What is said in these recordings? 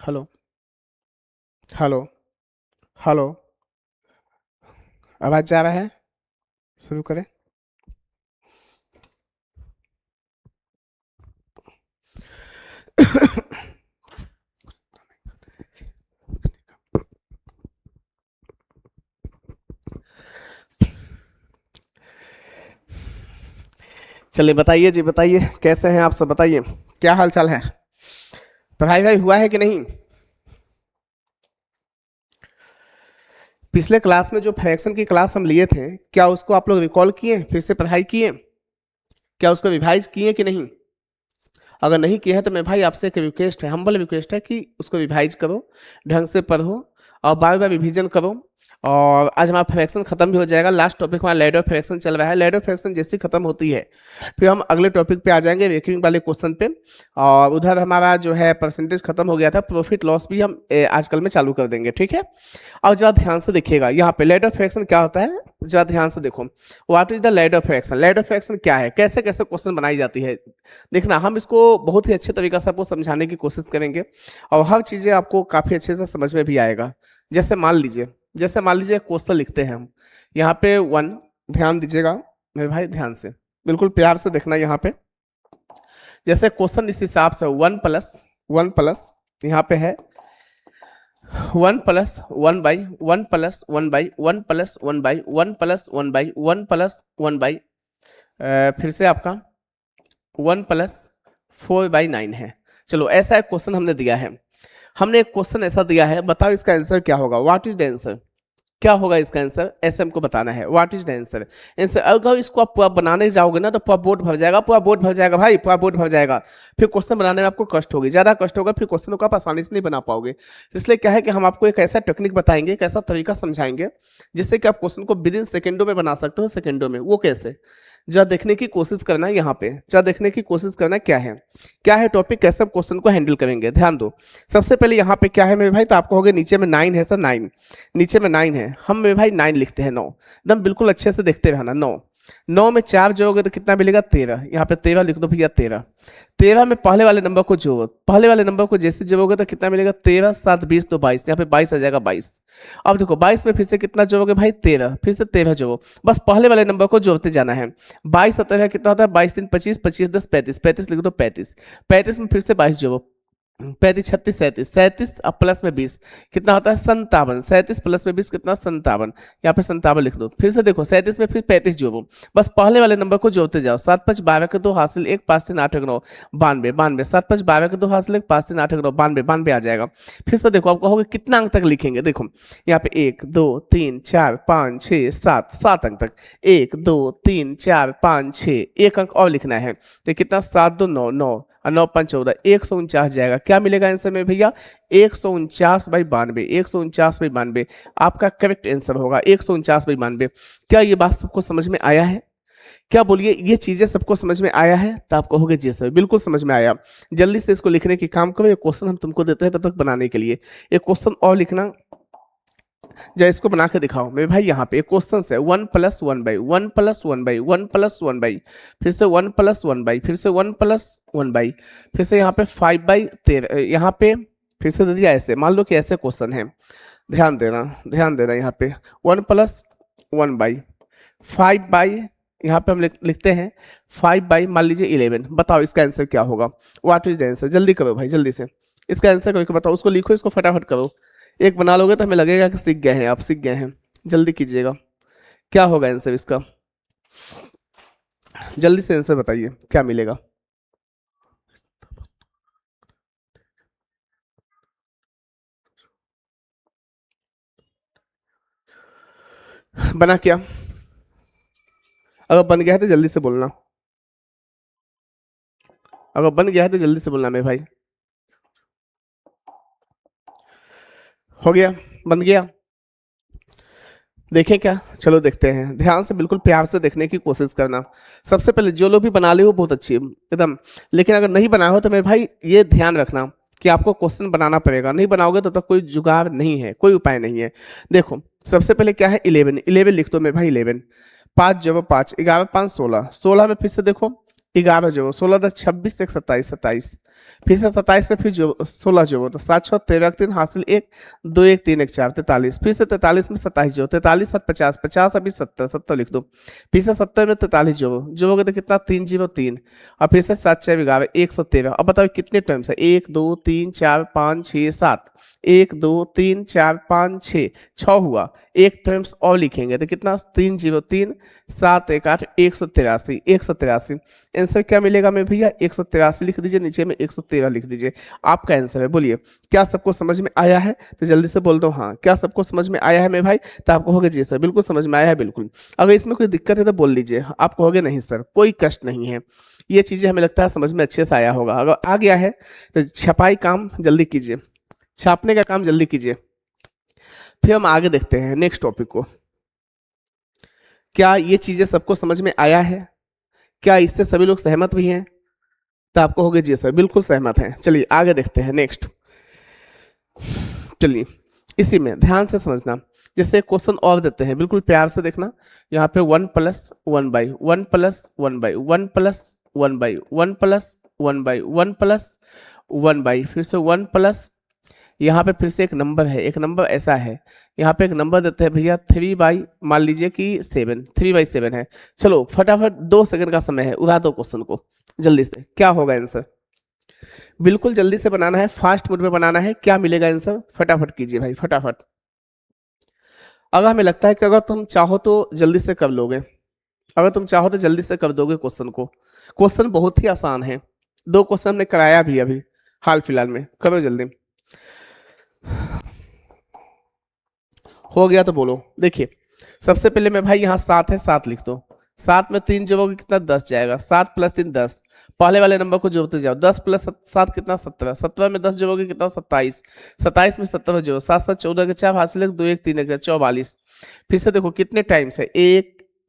Hello. Hello. Hello. आवाज जा रहा है? शुरू करें। चलिए बताइए जी, बताइए कैसे हैं आप सब, बताइए क्या हाल चाल है। पढ़ाई वढ़ाई हुआ है कि नहीं? पिछले क्लास में जो फ्रैक्शन की क्लास हम लिए थे, क्या उसको आप लोग रिकॉल किए, फिर से पढ़ाई किए? क्या उसको रिवाइज किए कि नहीं? अगर नहीं किया है तो मैं भाई आपसे एक रिक्वेस्ट है, हम्बल रिक्वेस्ट है कि उसको रिवाइज करो, ढंग से पढ़ो और बार बार रिविजन करो। और आज हमारा फ्रैक्शन खत्म भी हो जाएगा। लास्ट टॉपिक हमारा लैडर फ्रैक्शन चल रहा है। लैडर फ्रैक्शन जैसी खत्म होती है फिर हम अगले टॉपिक पे आ जाएंगे, रेकिंग वाले क्वेश्चन पे। और उधर हमारा जो है परसेंटेज खत्म हो गया था, प्रॉफिट लॉस भी हम आजकल में चालू कर देंगे, ठीक है। और जरा ध्यान से देखिएगा यहाँ पे लैडर फ्रैक्शन क्या होता है, जरा ध्यान से देखो। What is the ladder fraction? Ladder fraction क्या है, कैसे कैसे क्वेश्चन बनाई जाती है, देखना हम इसको बहुत ही अच्छे तरीके से आपको समझाने की कोशिश करेंगे और हर चीज़ें आपको काफ़ी अच्छे से समझ में भी आएगा। जैसे मान लीजिए क्वेश्चन लिखते हैं हम यहाँ पे वन, ध्यान दीजिएगा मेरे भाई, ध्यान से बिल्कुल प्यार से देखना यहाँ पे। जैसे क्वेश्चन इस हिसाब से वन प्लस यहाँ पे है 1+1/1+1/1+1/1+1/1+1/1 फिर से आपका 1+4/9 है। चलो ऐसा एक क्वेश्चन हमने दिया है, हमने एक क्वेश्चन ऐसा दिया है, बताओ इसका आंसर क्या होगा, व्हाट इज द आंसर, क्या होगा इसका आंसर, ऐसे हमको बताना है what is the answer. Answer अगर इसको आप पूरा बनाने जाओगे ना तो पूरा बोर्ड भर जाएगा, पूरा बोर्ड भर जाएगा भाई, पूरा बोर्ड भर जाएगा। फिर क्वेश्चन बनाने में आपको कष्ट होगी, ज्यादा कष्ट होगा, फिर क्वेश्चन को आप आसानी से नहीं बना पाओगे। इसलिए क्या है कि हम आपको एक ऐसा टेक्निक बताएंगे, एक ऐसा तरीका समझाएंगे जिससे कि आप क्वेश्चन को विद इन सेकेंडों में बना सकते हो, सेकेंडों में। वो कैसे, जरा देखने की कोशिश करना है यहाँ पे, जरा देखने की कोशिश करना क्या है टॉपिक, कैसे आप क्वेश्चन को हैंडल करेंगे, ध्यान दो। सबसे पहले यहाँ पे क्या है मेरे भाई, तो आपको होगा नीचे में 9 है सर, 9 नीचे में 9 है, हम मेरे भाई 9 लिखते हैं, 9 एकदम बिल्कुल अच्छे से देखते रहना। 9 9 में 4 जोड़ोगे तो कितना मिलेगा, 13। यहाँ पे 13 लिख दो भैया, 13। 13 में पहले वाले नंबर को जोड़ो, पहले वाले नंबर को जैसे जोड़ोगे तो कितना मिलेगा, 13 7 20 तो 22, यहाँ पे 22 आ जाएगा, 22। अब देखो 22 में फिर से कितना जोड़ोगे भाई, 13, फिर से 13 जोड़ो, बस पहले वाले नंबर को जोड़ते जाना है। 22 और 13 कितना होता है, 22 3 25, 25 10 35, 35 लिख दो, 35। 35 में फिर से 22 जोड़ो, 35 36 37, 37 अब प्लस में 20 कितना होता है, 57। 37 प्लस में 20 कितना, 57। यहाँ पे 57 लिख दो, फिर से देखो 37 में फिर 35 जोड़ो, बस पहले वाले नंबर को जोड़ते जाओ। 7 5 12 के 2 हासिल 1, 5 3 8 1 9 92 92, 7 5 12 के 2 हासिल 1, 5 3 8 1 9 92 92 आ जाएगा। फिर से देखो आप कहोगे कितना अंक तक लिखेंगे, देखो यहाँ पे 1 2 3 4 5 6 7, 7 अंक तक, 1 2 3 4 5 6, एक अंक और लिखना है, तो कितना, 7 2 9 9 और 9 5 14, 149 जाएगा। क्या मिलेगा आंसर में भैया, 149/92, 149/92 आपका करेक्ट आंसर होगा, 149/92। क्या ये बात सबको समझ में आया है? क्या बोलिए, ये चीजें सबको समझ में आया है? तो आप कहोगे जी सर बिल्कुल समझ में आया। जल्दी से इसको लिखने की काम करो, ये क्वेश्चन हम तुमको देते हैं तब तक बनाने के लिए, एक क्वेश्चन और लिखना, जब इसको बना के दिखाओ मेरे भाई। यहाँ पे एक क्वेश्चन है 1+1/1+1/1+1/, फिर से 1+1/, फिर से 1+1/, फिर से यहाँ पे 5/13, यहाँ पे फिर से दे दिया ऐसे। मान लो कि ऐसे क्वेश्चन है, ध्यान देना यहाँ पे 1+1/5/, यहाँ पे हम लिखते हैं 5/, मान लीजिए 11। बताओ इसका आंसर क्या होगा, व्हाट इज द आंसर, जल्दी करो भाई जल्दी से, इसका आंसर करके बताओ, उसको लिखो, इसको फटाफट करो। एक बना लोगे तो हमें लगेगा कि सीख गए हैं, आप सीख गए हैं। जल्दी कीजिएगा, क्या होगा आंसर इसका, जल्दी से आंसर बताइए क्या मिलेगा। बना क्या, अगर बन गया है तो जल्दी से बोलना, अगर बन गया है तो जल्दी से बोलना मेरे भाई। हो गया, बन गया, देखें क्या, चलो देखते हैं, ध्यान से बिल्कुल प्यार से देखने की कोशिश करना। सबसे पहले जो लोग भी बना ले हो बहुत अच्छी एकदम, लेकिन अगर नहीं बना हो तो मेरे भाई ये ध्यान रखना कि आपको क्वेश्चन बनाना पड़ेगा, नहीं बनाओगे तो कोई जुगाड़ नहीं है, कोई उपाय नहीं है। देखो सबसे पहले क्या है, 11 11 लिख दो मेरे भाई, 11 5 जब 5 11 5 16, 16 में फिर से देखो 11 जोड़ो, 16 10 26 1 27 27, फिर से 27 में फिर जो 16 जोड़ो तो 7 6 13 3 हासिल 1 2 1 3 1 4 43, फिर से 43 में 27 जोड़ो, 43 7 50 50 अभी 70 70 लिख दो, फिर से 70 में 43 जोड़ो, जोड़ोगे तो कितना 3 0 3, और फिर से 7 6 11 113। अब बताओ कितने टर्म्स है, 1 2 3 4 5 6 7, 1 2 3 4 5 6 6 हुआ, एक टर्म्स और लिखेंगे तो कितना 3 0 3 7 1 8 183 183। आंसर क्या मिलेगा मेरे भैया 183 लिख दीजिए, नीचे में 113 लिख दीजिए, आपका आंसर है। बोलिए क्या सबको समझ में आया है, तो जल्दी से बोल दो हाँ। क्या सबको समझ में आया है मेरे भाई, तो आप कहोगे जी सर बिल्कुल समझ में आया है बिल्कुल। अगर इसमें कोई दिक्कत है तो बोल लीजिए, आप कहोगे नहीं सर कोई कष्ट नहीं है, ये चीजें हमें लगता है समझ में अच्छे से आया होगा। अगर आ गया है तो छपाई काम जल्दी कीजिए, छापने का काम जल्दी कीजिए। फिर हम आगे देखते हैं नेक्स्ट टॉपिक को। क्या ये चीजें सबको समझ में आया है, क्या इससे सभी लोग सहमत भी हैं, तो आपको होगे जी सर बिल्कुल सहमत हैं। चलिए आगे देखते हैं नेक्स्ट। चलिए इसी में ध्यान से समझना, जैसे क्वेश्चन और देते हैं बिल्कुल प्यार से देखना। यहाँ पे 1 + 1 / 1 + 1 / 1 + 1 / 1 + 1 / 1 + 1 / फिर से 1 प्लस, यहाँ पे फिर से एक नंबर है, एक नंबर ऐसा है, यहाँ पे एक नंबर देते हैं भैया 3 मान लीजिए कि 7, 3/7 है। चलो फटाफट 2 सेकंड का समय है, उड़ा दो क्वेश्चन को जल्दी से, क्या होगा आंसर, बिल्कुल जल्दी से बनाना है, फास्ट मोड में बनाना है। क्या मिलेगा आंसर, फटाफट कीजिए भाई फटाफट। अगर हमें लगता है कि अगर तुम चाहो तो जल्दी से कर लोगे, अगर तुम चाहो तो जल्दी से कर दोगे क्वेश्चन को, क्वेश्चन बहुत ही आसान है, 2 क्वेश्चन हमने कराया भी अभी हाल फिलहाल में, करो जल्दी। हो गया तो बोलो। देखिए सबसे पहले मैं भाई यहाँ 7 है, 7 लिख दो, 7 में 3 जोड़ोगे कितना 10 जाएगा, 7 + 3 10, पहले वाले नंबर को जोड़ते जाओ, 10 + 7 कितना 17, 17 में 10 जोड़ोगे कितना 27, 27 में 17 जोड़ो, 7 7 14 के 4 हासिल 1 2 1 3 1 44। फिर से देखो कितने टाइम्स है,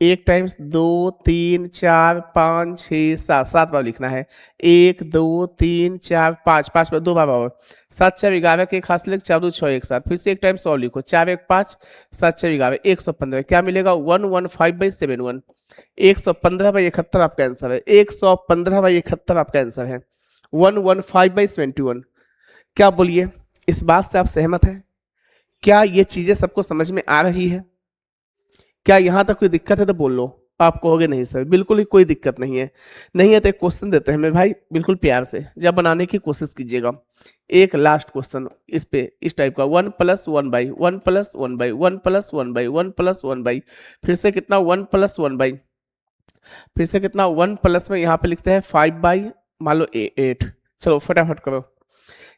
1 टाइम्स 2 3 4 5 6 7, 7 बार लिखना है, 1 2 3 4 5, 5 बार 2 बार और 7 4 11 के 1 हासिल 1 4 2 6 1 7, फिर से 1 टाइम्स और लिखो, 4 1 5 7 4 11 115। क्या मिलेगा 115/71, 115/71 आपका आंसर है, 115/71 आपका आंसर है, 115/71। क्या बोलिए इस बात से आप सहमत हैं, क्या ये चीजें सबको समझ में आ रही है, क्या यहां तक कोई दिक्कत है तो बोल लो। आप कहोगे नहीं सर बिल्कुल ही कोई दिक्कत नहीं है, नहीं है तो एक क्वेश्चन देते हैं मेरे भाई, बिल्कुल प्यार से जब बनाने की कोशिश कीजिएगा। एक लास्ट क्वेश्चन इस पे इस टाइप का 1 + 1 / 1 + 1 / 1 + 1 / 1 + 1 / फिर से कितना 1 + 1 / फिर से कितना 1 प्लस में यहाँ पे लिखते हैं 5/, मान लो 8। चलो फटाफट करो,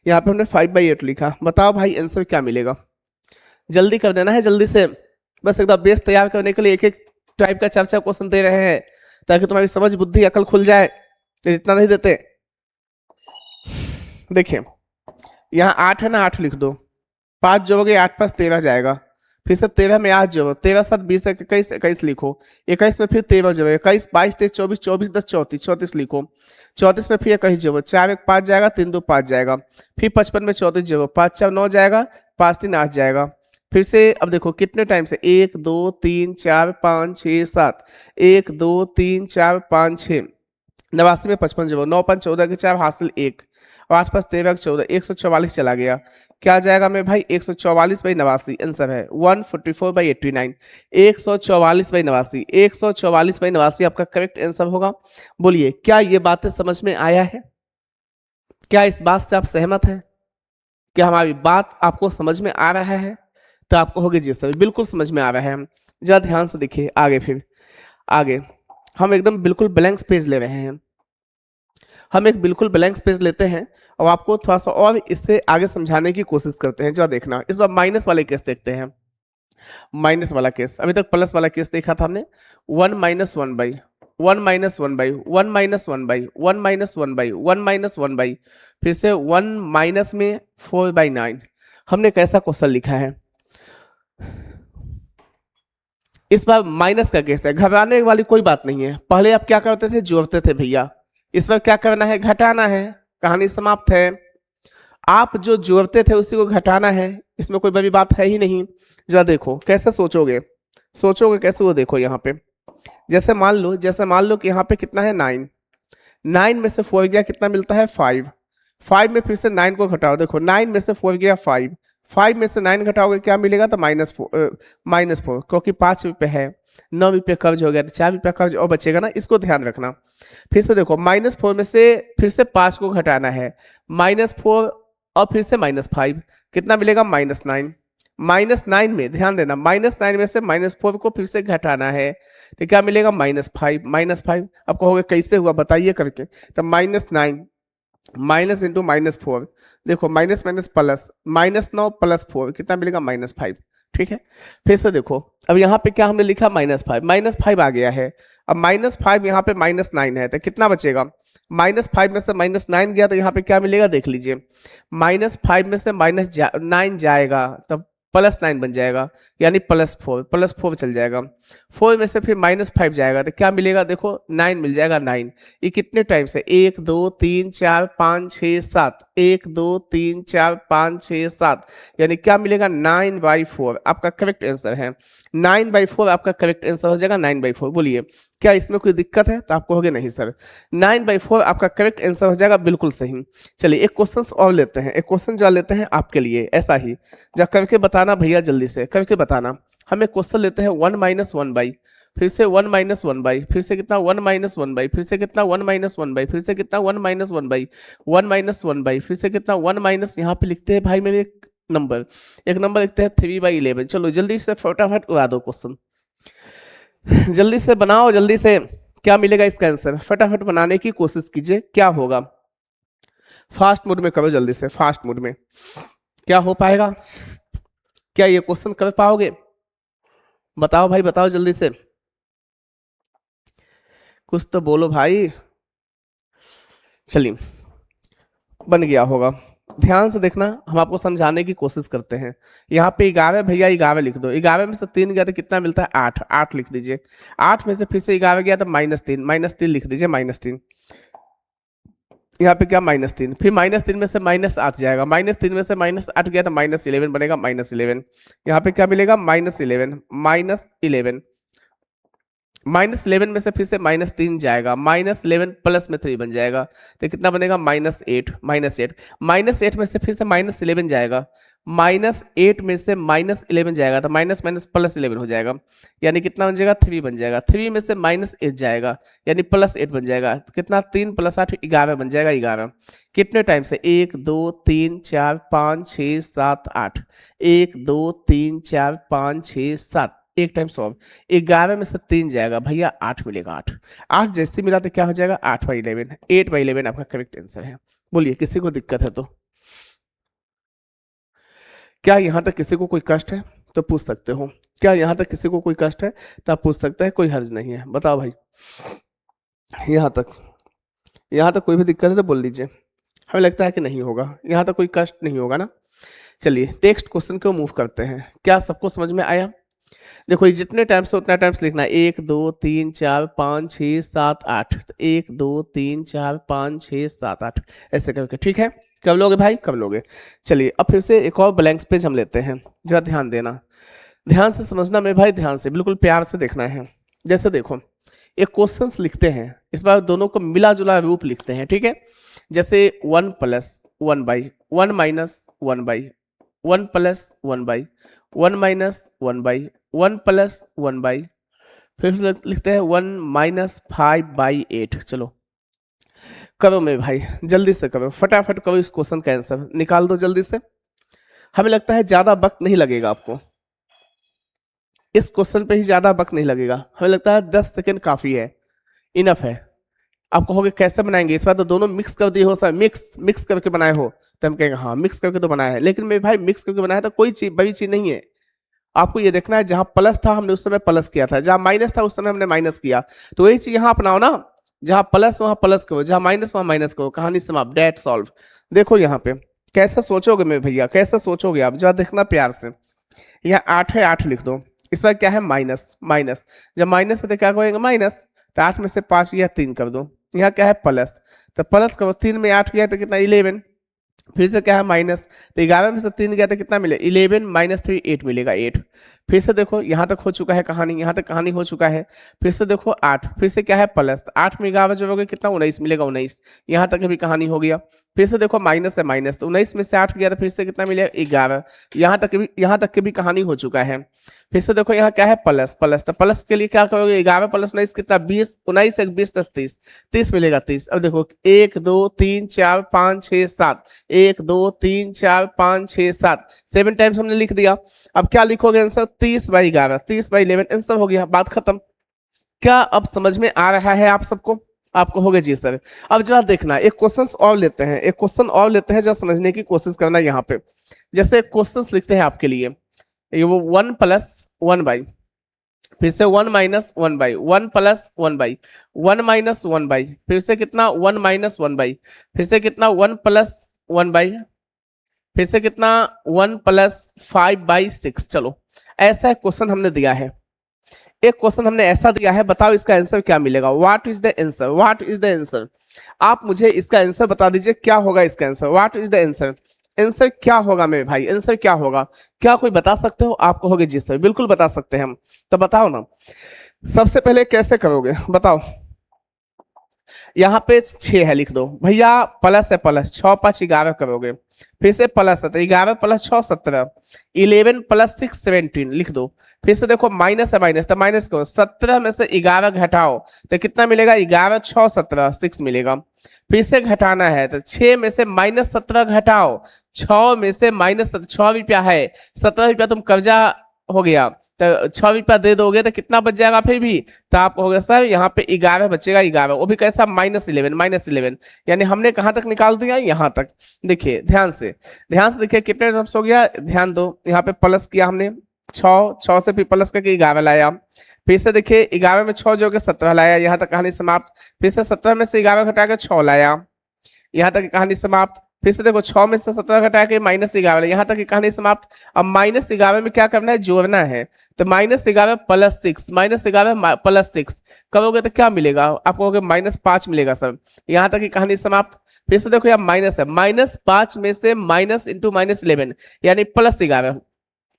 यहाँ पे हमने 5/8 लिखा, बताओ भाई आंसर क्या मिलेगा, जल्दी कर देना है जल्दी से, बस एकदम बेस तैयार करने के लिए एक एक टाइप का 4 4 क्वेश्चन दे रहे हैं ताकि तुम्हारी समझ बुद्धि अकल खुल जाए, इतना नहीं देते। देखिए यहाँ 8 है ना, 8 लिख दो, 5 जोड़ोगे 8 + 13 जाएगा, फिर से 13 में 8 जोड़ो, 13 7 20 21 21 लिखो, 21 में फिर 13 जोड़ो, 21 22 23 24 24 10 34 34 लिखो, 34 में फिर 21 जोड़ो, 4 1 5 जाएगा, 3 2 5 जाएगा, फिर 55 में 34 जोड़ो, 5 4 9 जाएगा, 5 3 8 जाएगा। फिर से अब देखो कितने टाइम से 1 2 3 4 5 6 7, 1 2 3 4 5 6, 89 में 55 जोड़ो, 9 5 14 के 4 हासिल 1, और आसपास 13 14 144 चला गया। क्या जाएगा मेरे भाई 144/89, आंसर है 144/89, 144/89, 144/89 आपका करेक्ट आंसर होगा। बोलिए क्या ये बातें समझ में आया है, क्या इस बात से आप सहमत हैं, क्या हमारी बात आपको समझ में आ रहा है, तो आपको होगी जी सर बिल्कुल समझ में आ रहा है। जरा ध्यान से देखिए आगे, फिर आगे हम एकदम बिल्कुल ब्लैंक पेज ले रहे हैं, हम एक बिल्कुल ब्लैंक पेज लेते हैं और आपको थोड़ा सा और इससे आगे समझाने की कोशिश करते हैं। जो देखना इस बार माइनस वाले केस देखते हैं, माइनस वाला केस, अभी तक प्लस वाला केस देखा था हमने, 1 - 1 / 1 - 1 / 1 - 1 / 1 - 1 / 1 - 1 / फिर से 1 माइनस में 4/9। हमने कैसा क्वेश्चन लिखा है, इस बार माइनस का केस है, घबराने वाली कोई बात नहीं है। पहले आप क्या करते थे, जोड़ते थे भैया, इस बार क्या करना है, घटाना है, कहानी समाप्त है। आप जो जोड़ते थे उसी को घटाना है, इसमें कोई बड़ी बात है ही नहीं। जरा देखो कैसे सोचोगे, सोचोगे कैसे, वो देखो यहाँ पे जैसे मान लो कि यहाँ पे कितना है 9, 9 में से 4 गया कितना मिलता है 5। 5 में फिर से 9 को घटाओ, देखो 9 में से 4 गया 5, 5 में से 9 घटाओगे क्या मिलेगा, तो -4, क्योंकि 5 रुपये है, 9 रुपये कर्ज हो गया, तो 4 रुपये कर्ज और बचेगा ना, इसको ध्यान रखना। फिर से देखो -4 में से फिर से 5 को घटाना है, -4 और फिर से -5 कितना मिलेगा -9। -9 में ध्यान देना, -9 में से -4 को फिर से घटाना है तो क्या मिलेगा -5। अब कहोगे कैसे हुआ बताइए करके, तो -9 माइनस इंटू -4, देखो माइनस माइनस प्लस, -9 + 4 कितना मिलेगा -5। ठीक है, फिर से देखो अब यहाँ पे क्या हमने लिखा -5 आ गया है। अब -5 यहाँ पे -9 है तो कितना बचेगा, -5 में से -9 गया तो यहाँ पे क्या मिलेगा देख लीजिए, -5 में से -9 जाएगा तब +9 बन जाएगा, यानी +4 चल जाएगा। 4 में से फिर -5 जाएगा तो क्या मिलेगा, देखो 9 मिल जाएगा 9। ये कितने टाइम से 1 2 3 4 5 6 7, 1 2 3 4 5 6 7, यानी क्या मिलेगा 9/4 आपका करेक्ट आंसर है। 9/4 आपका करेक्ट आंसर हो जाएगा 9/4। बोलिए क्या इसमें कोई दिक्कत है, तो आप कहोगे नहीं सर, 9/4 आपका करेक्ट आंसर हो जाएगा, बिल्कुल सही। चलिए एक क्वेश्चन और लेते हैं, एक क्वेश्चन जो लेते हैं आपके लिए ऐसा ही, जा करके बताना भैया, जल्दी से करके बताना। हमें क्वेश्चन लेते हैं 1 - 1/, फिर से 1 - 1/, फिर से कितना 1 - 1/, फिर से कितना 1 - 1/, फिर से कितना 1 - 1/, 1 - 1/, फिर से कितना 1 माइनस, यहाँ पे लिखते हैं भाई मेरे एक नंबर लिखते हैं 3/11। चलो जल्दी से फटाफट उड़ा दो क्वेश्चन, जल्दी से बनाओ, जल्दी से क्या मिलेगा इसका आंसर, फटाफट बनाने की कोशिश कीजिए, क्या होगा। फास्ट मोड में करो जल्दी से, फास्ट मोड में क्या हो पाएगा, क्या ये क्वेश्चन कर पाओगे, बताओ भाई बताओ जल्दी से, कुछ तो बोलो भाई। चलिए बन गया होगा, ध्यान से देखना, हम आपको समझाने की कोशिश करते हैं। यहाँ पे 11 भैया 11 लिख दो, 11 में से 3 गया तो कितना मिलता है 8, 8 लिख दीजिए। 8 में से फिर से 11 गया तो -3 लिख दीजिए, -3। यहाँ पे क्या -3, फिर -3 में से -8 जाएगा, -3 में से -8 गया तो -11 बनेगा, -11। यहाँ पे क्या मिलेगा -11, -11 में से फिर से -3 जाएगा, -11 प्लस में 3 बन जाएगा तो कितना बनेगा -8, -8 में से फिर से -11 जाएगा, -8 में से -11 जाएगा तो माइनस माइनस +11 हो जाएगा, यानी कितना बन जाएगा 3 बन जाएगा। 3 में से -8 जाएगा यानी +8 बन जाएगा, तो कितना 3 + 8 11 बन जाएगा, 11। कितने टाइम से 1 2 3 4 5 6 7 8, 1 2 3 4 5 6 7, एक टाइम सॉल्व, 11 में से 3 जाएगा भैया 8 मिलेगा, 8 8 जैसे मिला तो क्या हो जाएगा 8/11, 8/11 आपका करेक्ट आंसर है। बोलिए किसी को दिक्कत है तो, क्या यहाँ तक किसी को कोई कष्ट है तो पूछ सकते हो, क्या यहाँ तक किसी को कोई कष्ट है तो आप पूछ सकते हैं, कोई हर्ज नहीं है, बताओ भाई। यहाँ तक कोई भी दिक्कत है तो बोल दीजिए, हमें लगता है कि नहीं होगा, यहाँ तक कोई कष्ट नहीं होगा ना। चलिए नेक्स्ट क्वेश्चन को मूव करते हैं, क्या सबको समझ में आया। देखो ये जितने टाइम्स उतना टाइम्स लिखना है, 1 2 3 4 5 6 7 8, 1 2 3 4 5 6 7 8 ऐसे करके, ठीक है। कब लोगे भाई कब लोगे। चलिए अब फिर से एक और ब्लैंक पेज हम लेते हैं, जरा ध्यान देना, ध्यान से समझना मेरे भाई, ध्यान से बिल्कुल प्यार से देखना है। जैसे देखो एक क्वेश्चंस लिखते हैं, इस बार दोनों को मिला जुला रूप लिखते हैं, ठीक है। जैसे 1 + 1/, 1 - 1/, 1 + 1/, 1 - 1/, 1 + 1/, फिर से लिखते हैं 1 - 5/8। चलो करो मेरे भाई, जल्दी से करो, फटाफट करो, इस क्वेश्चन का आंसर निकाल दो जल्दी से। हमें लगता है ज्यादा वक्त नहीं लगेगा आपको, इस क्वेश्चन पे ही ज्यादा वक्त नहीं लगेगा, हमें लगता है 10 सेकंड काफी है, इनफ है। आप कहोगे कैसे बनाएंगे, इस बार तो दोनों मिक्स कर दिए हो सर, मिक्स करके बनाए हो, तो हम कहेंगे हाँ मिक्स करके तो बनाया है, लेकिन मेरे भाई मिक्स करके बनाया तो कोई चीज बड़ी चीज नहीं है। आपको ये देखना है जहां प्लस था हमने उस समय प्लस किया था, जहां माइनस था उस समय हमने माइनस किया, तो वही चीज यहाँ अपनाओ ना, जहां प्लस वहां प्लस करो, जहां माइनस वहां माइनस करो, कहानी समाप्त, डेट सॉल्व। देखो यहाँ पे कैसे सोचोगे मेरे भैया, कैसे सोचोगे आप, जरा देखना प्यार से। यहाँ 8 है, 8 लिख दो, इस बार क्या है माइनस, जब माइनस है तो क्या करेंगे माइनस, तो 8 में से 5 या 3 कर दो, यहाँ क्या है प्लस, तो प्लस करो, 3 में 8 गया तो कितना 11, फिर से क्या है माइनस, तो 11 में से 3 गया तो कितना मिले 11 माइनस 3 8 मिलेगा 8। फिर से देखो यहाँ तक हो चुका है कहानी, यहाँ तक कहानी हो चुका है। फिर से देखो 8, फिर से क्या है प्लस, तो 8 में 11 जोड़ोगे कितना 19 मिलेगा 19, यहाँ तक भी कहानी हो गया। फिर से देखो माइनस है माइनस, तो 19 में से 8 गया तो फिर से कितना मिलेगा 11, यहाँ तक की भी कहानी हो चुका है। फिर से देखो यहाँ क्या है प्लस प्लस, तो प्लस के लिए क्या करोगे 11 प्लस 19 कितना 20, 19 एक 20 10 30, 30 मिलेगा 30। अब देखो 1 2 3 4 5 6 7, 1 2 3 4 5 6 7, 7 टाइम्स हमने लिख दिया। अब क्या लिखोगे आंसर 30/11, 30/11 आंसर हो गया, बात खत्म। क्या अब समझ में आ रहा है आप सबको? आप कहोगे जी सर। अब जरा देखना एक क्वेश्चन और लेते हैं, एक क्वेश्चन और लेते हैं, जरा समझने की कोशिश करना यहाँ पे। जैसे क्वेश्चन लिखते हैं आपके लिए, ये वो 1 प्लस 1 बाई, फिर से 1 minus 1 by, 1 plus 1 by, 1 minus 1 by, फिर से कितना 1 माइनस 1 बाई, फिर से कितना 1 प्लस 1 बाई, फिर से कितना 1 प्लस 5/6। चलो ऐसा क्वेश्चन हमने दिया है, एक क्वेश्चन हमने ऐसा दिया है, बताओ इसका आंसर क्या मिलेगा। What is the answer, what is the answer, आप मुझे इसका आंसर बता दीजिए क्या होगा इसका answer. What is the answer, answer क्या होगा मेरे भाई, आंसर क्या होगा, क्या कोई बता सकते हो? आप कहोगे जी सर बिल्कुल बता सकते हैं हम, तो बताओ ना। सबसे पहले कैसे करोगे बताओ, यहाँ पे 6 है लिख दो भैया, प्लस है प्लस 6 5 11 करोगे, फिर से प्लस है तो 11 प्लस 6 17, 11 प्लस 6 17 लिख दो। फिर से देखो माइनस है माइनस, तो माइनस करो, 17 में से 11 घटाओ तो कितना मिलेगा 11 6 17 6 मिलेगा। फिर से घटाना है तो 6 में से माइनस 17 घटाओ, 6 में से माइनस 6 रुपया है, 17 रुपया तुम कर्जा हो गया, तो 6 रुपया दे दोगे तो कितना बच जाएगा फिर भी, तो आप कहोगे सर यहाँ पे 11 बचेगा 11, वो भी कैसा -11, यानी हमने कहाँ तक निकाल दिया यहाँ तक। देखिए ध्यान से देखिए कितने टर्म्स हो गया, ध्यान दो, यहाँ पे प्लस किया हमने 6 से फिर प्लस करके 11 लाया, फिर से देखिए 11 में 6 जोड़ के 17 लाया, यहाँ तक कहानी समाप्त। फिर से 17 में से 11 घटा के 6 लाया, यहाँ तक की कहानी समाप्त। फिर से देखो 6 में से 17 घटा के -11, यहाँ तक की कहानी समाप्त। अब -11 में क्या करना है, जोड़ना है, तो -11 प्लस 6, -11 प्लस 6 करोगे तो क्या मिलेगा, आप कहोगे -5 मिलेगा सर, यहाँ तक की कहानी समाप्त। फिर से देखो यहाँ माइनस है, -5 में से माइनस इंटू -11 यानी +11,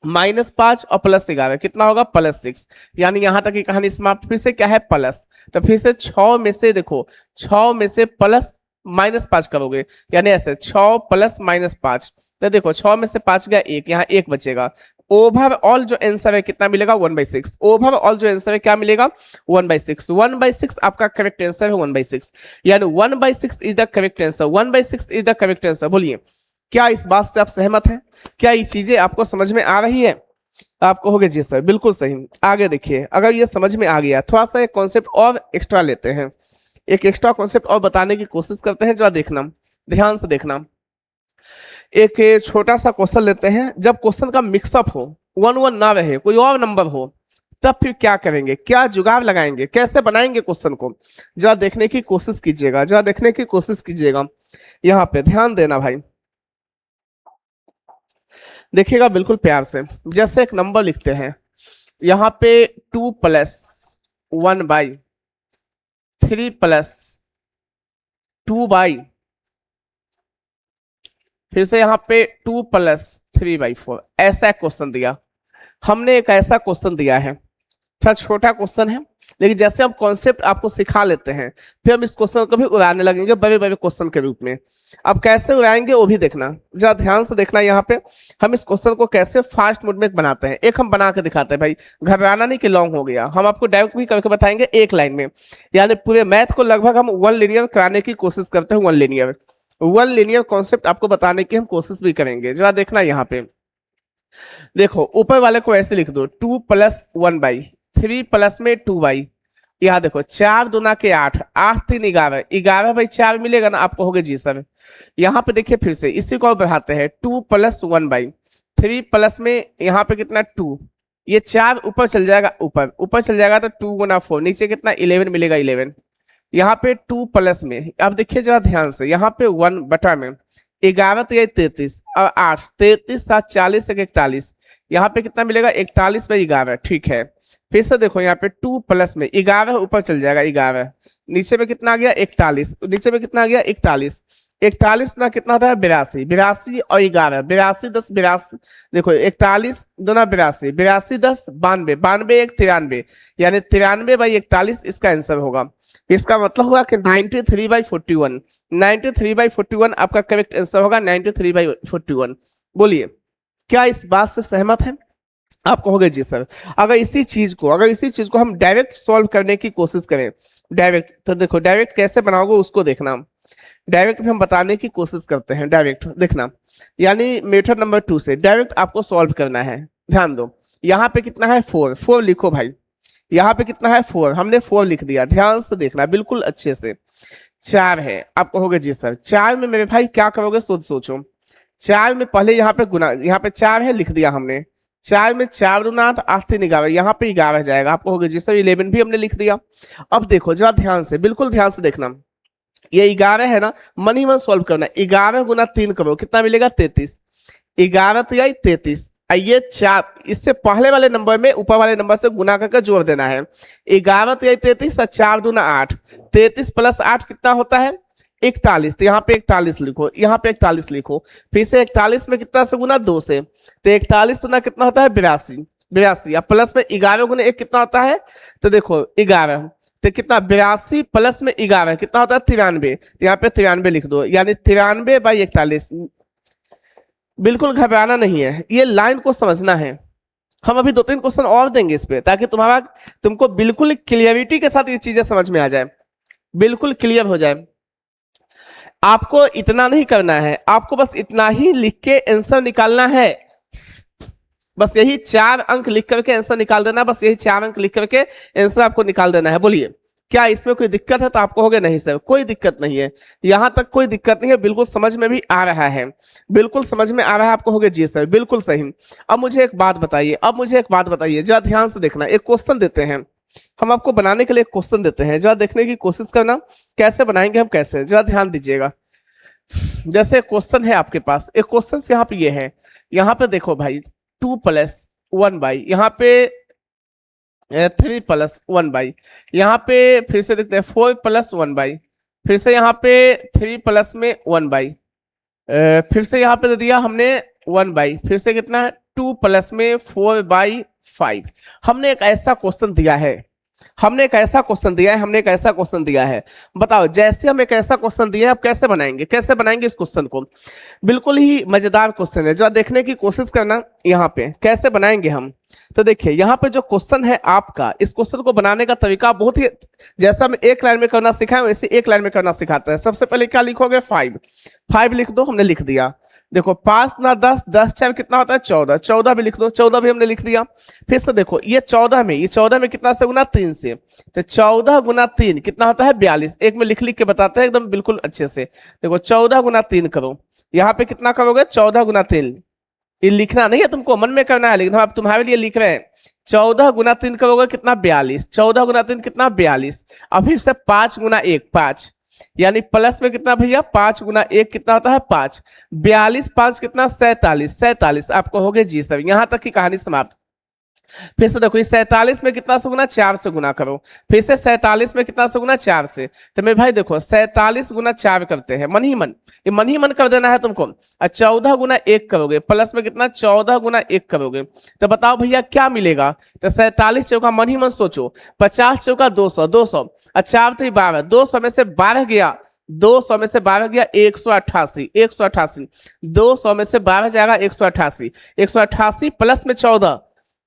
-5 और +11 कितना होगा +6, यानी यहां तक की कहानी समाप्त। फिर से क्या है प्लस, तो फिर से 6 में से देखो 6 में से प्लस -5 करोगे, यानी ऐसे 6 प्लस -5, तो देखो 6 में से 5 गया 1, यहाँ 1 बचेगा। ओवरऑल जो आंसर है कितना मिलेगा 1/6, ओवरऑल जो आंसर है क्या मिलेगा 1/6, 1/6 आपका करेक्ट आंसर है 1/6, यानी 1/6 is the correct answer, 1/6 is the correct answer. बोलिए क्या इस बात से आप सहमत हैं, क्या ये चीजें आपको समझ में आ रही है? आप कहोगे जी सर बिल्कुल सही। आगे देखिए, अगर ये समझ में आ गया, थोड़ा सा एक कॉन्सेप्ट और एक्स्ट्रा लेते हैं, एक एक्स्ट्रा कॉन्सेप्ट और बताने की कोशिश करते हैं, जो देखना ध्यान से देखना। एक छोटा सा क्वेश्चन लेते हैं, जब क्वेश्चन का मिक्सअप हो, 1 1 ना रहे, कोई और नंबर हो, तब फिर क्या करेंगे, क्या जुगाड़ लगाएंगे, कैसे बनाएंगे क्वेश्चन को, जरा देखने की कोशिश कीजिएगा, जरा देखने की कोशिश कीजिएगा। यहाँ पे ध्यान देना भाई, देखिएगा बिल्कुल प्यार से। जैसे एक नंबर लिखते हैं, यहाँ पे 2 + 1/3 + 2/, फिर से यहाँ पे 2 + 3/4, ऐसा क्वेश्चन दिया हमने, एक ऐसा क्वेश्चन दिया है, थोड़ा छोटा क्वेश्चन है, लेकिन जैसे हम कॉन्सेप्ट आपको सिखा लेते हैं, फिर हम इस क्वेश्चन को भी उड़ाने लगेंगे बड़े बड़े क्वेश्चन के रूप में। अब कैसे उड़ाएंगे वो भी देखना, जरा ध्यान से देखना। यहाँ पे हम इस क्वेश्चन को कैसे फास्ट मूड में बनाते हैं, एक हम बना के दिखाते हैं भाई, घबराना नहीं कि लॉन्ग हो गया, हम आपको डायरेक्ट भी करके बताएंगे एक लाइन में, यानी पूरे मैथ को लगभग हम 1 लीनियर कराने की कोशिश करते हैं, 1 लीनियर कॉन्सेप्ट आपको बताने की हम कोशिश भी करेंगे। जरा देखना यहाँ पे, देखो ऊपर वाले को ऐसे लिख दो, 2 + 1/, 3 प्लस में 2/, यहाँ देखो 4 दूना के 8, 8 3 11, 11/4 मिलेगा ना, आप कहोगे जी सर। यहाँ पे देखिए फिर से इसी को बढ़ाते हैं, 2 + 1/, 3 प्लस में यहाँ पे कितना 2, ये 4 ऊपर चल जाएगा, ऊपर चल जाएगा तो 2 गुना 4, नीचे कितना 11 मिलेगा 11, यहाँ पे 2 प्लस में, अब देखिए जरा ध्यान से, यहाँ पे 1 बटा में 11 तो ये 33 और 8, 33 7 40 एक 41, यहाँ पे कितना मिलेगा 41/11, ठीक है। फिर से देखो यहाँ पे 2 प्लस में 11 ऊपर चल जाएगा 11, नीचे में कितना आ गया 41, नीचे में कितना आ गया 41, 41 ना कितना होता है 82, 82 और 11, 82 10 82, देखो 41 दूना 82, 82 10 92, 92 1 93, यानी 93/41 इसका आंसर होगा। इसका मतलब होगा कि 93/41, 93/41 आपका करेक्ट आंसर होगा, 93/41। बोलिए क्या इस बात से सहमत है? आप कहोगे जी सर। अगर इसी चीज को हम डायरेक्ट सॉल्व करने की कोशिश करें, डायरेक्ट, तो देखो डायरेक्ट कैसे बनाओगे उसको देखना। डायरेक्ट भी हम बताने की कोशिश करते हैं, डायरेक्ट देखना, यानी मेथड नंबर 2 से डायरेक्ट आपको सॉल्व करना है। ध्यान दो, यहाँ पे कितना है 4, 4 लिखो भाई, यहाँ पे कितना है 4, हमने 4 लिख दिया, ध्यान से देखना बिल्कुल अच्छे से। 4 है, आप कहोगे जी सर 4 में मेरे भाई क्या करोगे, सोचो। 4 में पहले यहाँ पे गुना, यहाँ पे 4 है लिख दिया हमने, 4 में 4 दूना 8, 8 3 11, यहाँ पे 11 जाएगा। आप कहोगे जी सर 11 भी हमने लिख दिया। अब देखो जरा ध्यान से, बिल्कुल ध्यान से देखना, ये 11 है ना, मन ही मन सॉल्व करना। 11 गुना 3 करो कितना मिलेगा 33, 11 तो यही 33, ये 4 इससे पहले वाले नंबर में ऊपर वाले नंबर से गुना करके जोड़ देना है। 11 तो यही 33 और 4 दूना 8, 33 प्लस 8 कितना होता है 41, तो यहाँ पे 41 लिखो, यहाँ पे 41 लिखो, फिर से 41 में कितना से गुना 2 से, तो 41 गुना कितना होता है 82, 82 अब प्लस में 11 गुना 1 कितना होता है, तो देखो 11, तो कितना 82 प्लस में 11 कितना होता है 93, तो यहाँ पे 93 लिख दो, यानी 93/41। बिल्कुल घबराना नहीं है, ये लाइन को समझना है। हम अभी 2-3 क्वेश्चन और देंगे इस पे, ताकि तुमको बिल्कुल क्लियरिटी के साथ ये चीजें समझ में आ जाए, बिल्कुल क्लियर हो जाए। आपको इतना नहीं करना है, आपको बस इतना ही लिख के आंसर निकालना है, बस यही 4 अंक लिख करके आंसर निकाल देना, बस यही 4 अंक लिख करके आंसर आपको निकाल देना है। बोलिए क्या इसमें कोई दिक्कत है? तो आप कहोगे नहीं सर कोई दिक्कत नहीं है, यहां तक कोई दिक्कत नहीं है, बिल्कुल समझ में भी आ रहा है, बिल्कुल समझ में आ रहा है। आप कहोगे जी सर बिल्कुल सही। अब मुझे एक बात बताइए, जरा ध्यान से देखना, एक क्वेश्चन देते हैं हम आपको, बनाने के लिए एक क्वेश्चन देते हैं, जरा देखने की कोशिश करना कैसे बनाएंगे हम, कैसे, जरा ध्यान दीजिएगा। जैसे क्वेश्चन है आपके पास, एक क्वेश्चन यहाँ पे ये है, यहाँ पे देखो भाई 2 + 1/, यहाँ पे 3 + 1/, यहाँ पे फिर से देखते हैं 4 + 1/, फिर से यहाँ पे 3 प्लस में 1/, फिर से यहाँ पे दे दिया हमने 1/, फिर से कितना है 2 प्लस में 4/5। हमने एक ऐसा क्वेश्चन दिया है, हमने एक ऐसा क्वेश्चन दिया है, बताओ जैसे हम एक ऐसा क्वेश्चन दिया है आप कैसे बनाएंगे इस क्वेश्चन को। बिल्कुल ही मजेदार क्वेश्चन है, जो देखने की कोशिश करना यहाँ पे कैसे बनाएंगे हम। तो देखिए यहाँ पे जो क्वेश्चन है आपका, इस क्वेश्चन को बनाने का तरीका बहुत ही, जैसा हम एक लाइन में करना सिखाए वैसे एक लाइन में करना सिखाता है। सबसे पहले क्या लिखोगे 5 लिख दो, हमने लिख दिया। देखो 5 ना 10, 10 4 कितना होता है 14, 14 भी लिख दो, 14 भी हमने लिख दिया। फिर से देखो ये 14 में कितना से गुना 3 से, तो 14 गुना 3 कितना होता है 42। एक में लिख के बताते हैं एकदम बिल्कुल अच्छे से। देखो 14 गुना 3 करो, यहाँ पे कितना करोगे 14 गुना 3, ये लिखना नहीं है तुमको, मन में करना है, लेकिन हम आप तुम्हारे लिए लिख रहे हैं। 14 गुना 3 करोगे कितना 42, 14 गुना 3 कितना 42। अब फिर से 5 गुना 1 5, यानी प्लस में कितना भैया 5 गुना 1 कितना होता है 5, 42 5 कितना 47। आप कहोगे जी सर, यहां तक की कहानी समाप्त। फिर से देखो 47 में कितना से गुना 4 से गुना करो, फिर से 47 में कितना से गुना 4 से। तो मेरे भाई देखो 47 गुना 4 करते हैं मन ही मन कर देना है तुमको। और 14 गुना 1 करोगे, प्लस में कितना 14 गुना 1 करोगे, तो बताओ भैया क्या मिलेगा। तो 47 चौका मन ही मन सोचो, 50 चौका 200, 200 और 4 3 12, 200 में से 12 गया, 200 में से 12 गया 188, 200 में से 12 जाएगा 188, 188 प्लस में 14,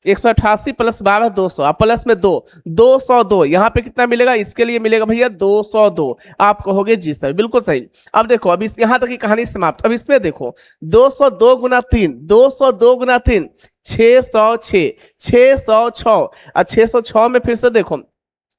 188 प्लस 12 200, प्लस में 2, 202, यहाँ पे कितना मिलेगा, इसके लिए मिलेगा भैया 202। आप कहोगे जी सर बिल्कुल सही। अब देखो अब इस यहाँ तक की कहानी समाप्त। अब इसमें देखो 202 गुना 3, 202 गुना 3 606, 606 और 606 में फिर से देखो,